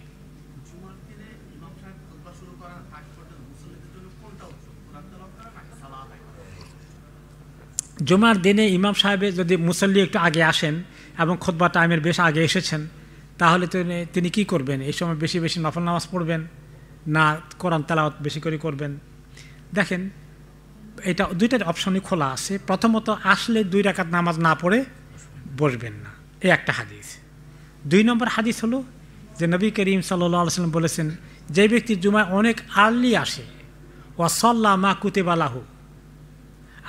জুমার দিনে ইমাম সাহেবের যদি মুসল্লি একটু আগে আসেন এবং খুতবা টাইমের বেশ আগে এসেছেন, তাহলে তিনি কি করবেন? এই সময় বেশি বেশি নফল নামাজ পড়বেন না কোরআন তেলাওয়াত বেশি করে করবেন? দেখেন, এটা দুইটার অপশনই খোলা আছে। প্রথমত, আসলে 2 রাকাত নামাজ না পড়ে বসবেন না, এই একটা হাদিস। 2 নম্বর হাদিস হলো যে নবী করিম সাল্লাল্লাহু আলাইহি ওয়াসাল্লাম বলেছেন, যে ব্যক্তি জুমায় অনেক আর্লি আসে, ওয়া সাল্লা মা কুতিবা লাহু,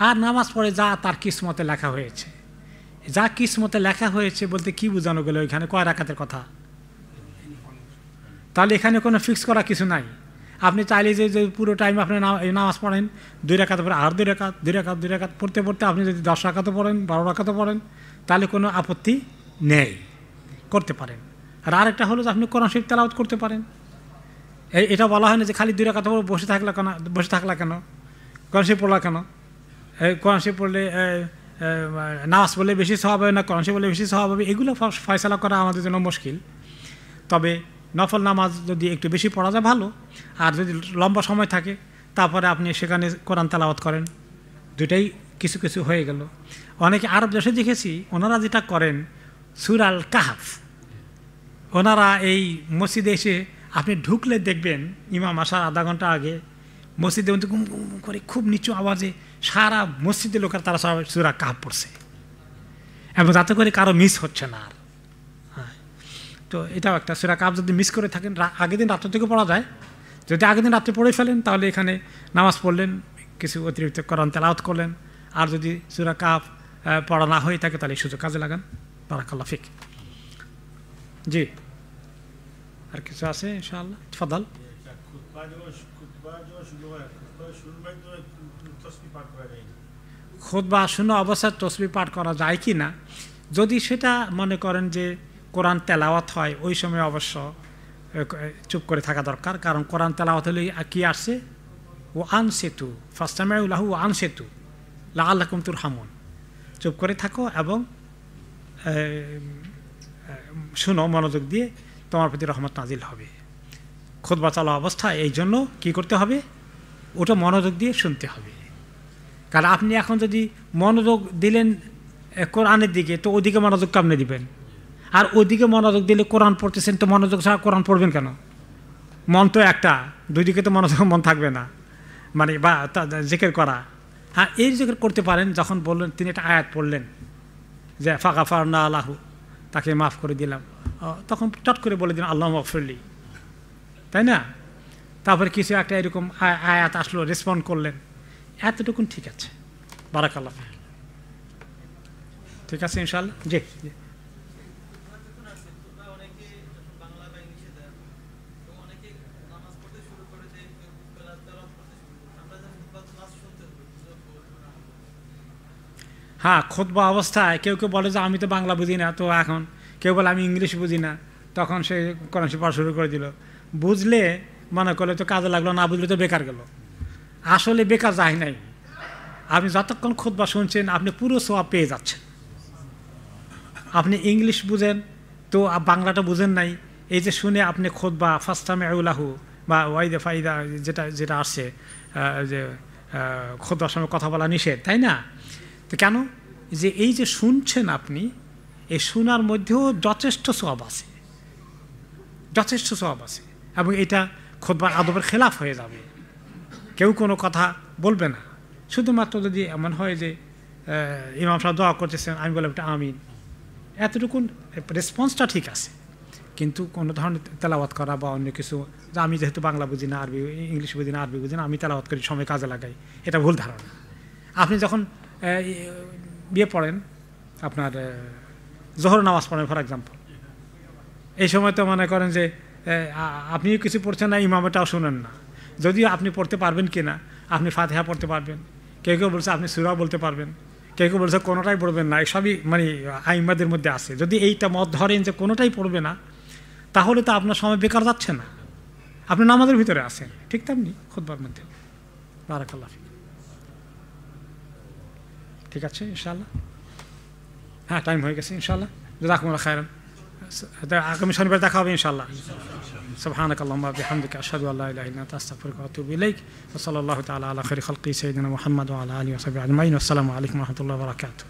আর নামাজ পড়ে যা তার কিসমতে লেখা হয়েছে। যা কিসমতে লেখা হয়েছে বলতে কি বোঝানো গেল এখানে? কয় রাকাতের কথা? তাহলে এখানে কোনো ফিক্স করা কিছু নাই। আপনি চাইলে যে পুরো টাইম আপনি নামাজ পড়েন, 2 রাকাত পরে আর 2 রাকাত পড়তে পড়তে আপনি যদি 10 রাকাতও পড়েন, 12 রাকাতও পড়েন, তাহলে কোনো আপত্তি নেই, করতে পারেন। আর আরেকটা হলো যে আপনি কোরআন শরীফ তেলাওয়াত করতে পারেন। এটা বলা হয় না যে খালি 2 রাকাত পড়ে বসে থাকলা কেন, কোরআন শরীফ পড়লা কেন? কোরআন শরীফ পড়লে নামাজ পড়লে বেশি সওয়াব হবে না কোরআন শরীফ পড়লে বেশি সওয়াব হবে, এগুলো ফয়সালা করা আমাদের জন্য মুশকিল। তবে নফল নামাজ যদি একটু বেশি পড়া যায় ভালো, আর যদি লম্বা সময় থাকে তারপরে আপনি সেখানে কোরআন তেলাওয়াত করেন, দুটাই কিছু কিছু হয়ে গেল। অনেকে আরব দেশে দেখেছি, ওনারা যেটা করেন সূরা আল কাহফ, ওনারা এই মসজিদে এসে আপনি ঢুকলে দেখবেন ইমাম আসার আধা ঘন্টা আগে মসজিদে গুম গুম করে খুব নিচু আওয়াজে সারা মসজিদে লোকের তারা সবাই সূরা কাহফ পড়ছে, এবং যাতে করে কারো মিস হচ্ছে না। আর তো এটাও একটা, সূরা কাহফ যদি মিস করে থাকেন আগের দিন রাত্র থেকে পড়া যায়, যদি আগের দিন রাত্রে পড়ে ফেলেন তাহলে এখানে নামাজ পড়লেন, কিছু অতিরিক্ত কোরআন তেলাওয়াত করলেন। আর যদি সূরা কাহফ পড়া না হয়ে থাকে তাহলে সুযোগ কাজে লাগান। বারাকাল্লাহ ফিক। জি, আর কিছু আছে ইনশাআল্লাহ? তফাদ্দাল। খুতবা শুনে অবস্থায় তসবিহ পাঠ করা যায় কি না, যদি সেটা মনে করেন যে কোরআন তেলাওয়াত হয় ওই সময় অবশ্য চুপ করে থাকা দরকার, কারণ কোরআন তেলাওয়াত হলে কি আসছে, ও আনসেতু ফাস্তামিউলাহু ও আনসেতু লাআল্লাকুম তুরহামুন, চুপ করে থাকো এবং শুনো মনোযোগ দিয়ে, তোমার প্রতি রহমত নাজিল হবে। খুতবা চলা অবস্থায় এই জন্য কী করতে হবে, ওটা মনোযোগ দিয়ে শুনতে হবে। কারণ আপনি এখন যদি মনোযোগ দিলেন কোরআনের দিকে, তো ওদিকে মনোযোগ কেমনে দিবেন? আর ওদিকে মনোযোগ দিলে কোরআন পড়তেছেন, তো মনোযোগ ছাড়া কোরআন পড়বেন কেন? মন তো একটা, দুই দিকে তো মনোযোগ মন থাকবে না, মানে বা জিকির করা। হ্যাঁ, এই জিকির করতে পারেন যখন বললেন, তিনি একটা আয়াত পড়লেন যে ফাগাফারনা আল্লাহু, তাকে মাফ করে দিলাম, তখন চট করে বলে দিন আল্লাহ মাগফিরলি, তাই না? তারপরে কিছু একটা এরকম আয়াত আসলো, রেসপন্ড করলেন, এতটুকুন ঠিক আছে। বারাকাল্লাহ, ঠিক আছে ইনশাআল্লাহ। জি জি। হ্যাঁ, খুতবা অবস্থায় কেউ কেউ বলে যে আমি তো বাংলা বুঝি না, তো এখন কেউ বলে আমি ইংলিশ বুঝি না, তখন সে কোরআন শরীফ পড়া শুরু করে দিল। বুঝলে মনে করলে তো কাজে লাগলো, না বুঝলে তো বেকার গেল। আসলে বেকার যায় নাই, আপনি যতক্ষণ খুতবা শুনছেন আপনি পুরো সওয়াব পেয়ে যাচ্ছেন। আপনি ইংলিশ বুঝেন তো বাংলাটা বুঝেন নাই, এই যে শুনে আপনি খুতবা ফাস্তামিউলাহু বা ওয়াইদা ফাইদা যেটা যেটা আসছে যে খুতবার সময় কথা বলা নিষেধ, তাই না? তো কেন? যে এই যে শুনছেন আপনি, এই শোনার মধ্যেও যথেষ্ট সওয়াব আছে, যথেষ্ট সওয়াব আছে, এবং এটা খুতবার আদবের খেলাফ হয়ে যাবে। কেউ কোনো কথা বলবে না, শুধুমাত্র যদি এমন হয় যে ইমাম সাহেব দোয়া করতেছেন, আমি বললাম এটা আমিন, এতটুকুন রেসপন্সটা ঠিক আছে। কিন্তু কোনো ধরনের তেলাওয়াত করা বা অন্য কিছু, যে আমি যেহেতু বাংলা বুঝি না, আরবি ইংলিশ বুঝি না, আরবি বুঝি না, আমি তেলাওয়াত করি, সময় কাজে লাগাই, এটা ভুল ধারণা। আপনি যখন বিয়ে পড়েন, আপনার জোহর নামাজ পড়েন ফর এক্সাম্পল, এই সময় তো মনে করেন যে আপনিও কিছু পড়ছেন না, ইমামটাও শুনেন না। যদিও আপনি পড়তে পারবেন কি না, আপনি ফাতিহা পড়তে পারবেন, কেউ কেউ বলছে আপনি সূরা বলতে পারবেন, কেউ কেউ বলছে কোনোটাই পড়বেন না, এসবই মানে আইম্মাদের মধ্যে আছে। যদি এইটা মত ধরেন যে কোনোটাই পড়বে না, তাহলে তো আপনার সময় বেকার যাচ্ছে না, আপনি নামাজের ভিতরে আছেন। ঠিক তেমনি খুতবার মধ্যে। বারাকাল্লাহ ফিক। ঠিক আছে ইনশাআল্লাহ। হ্যাঁ, টাইম হয়ে গেছে ইনশাআল্লাহ। জাযাকুমুল্লাহ খায়রান। আগামী শনিবার দেখা হবে ইনশাআল্লাহ। সুবহানাকাল্লাহুম্মা ওয়া বিহামদিকা আশহাদু আল্লা ইলাহা ইল্লা আনতা আস্তাগফিরুকা ওয়া আতুবু ইলাইক। ওয়া সাল্লাল্লাহু তাআলা আলা খায়রি খালকি সাইয়্যিদিনা মুহাম্মদ ওয়া আলা আলিহি ওয়া সাহবিহি আজমাইন। আসসালামু আলাইকুম ওয়া রাহমাতুল্লাহি ওয়া বারাকাতুহু।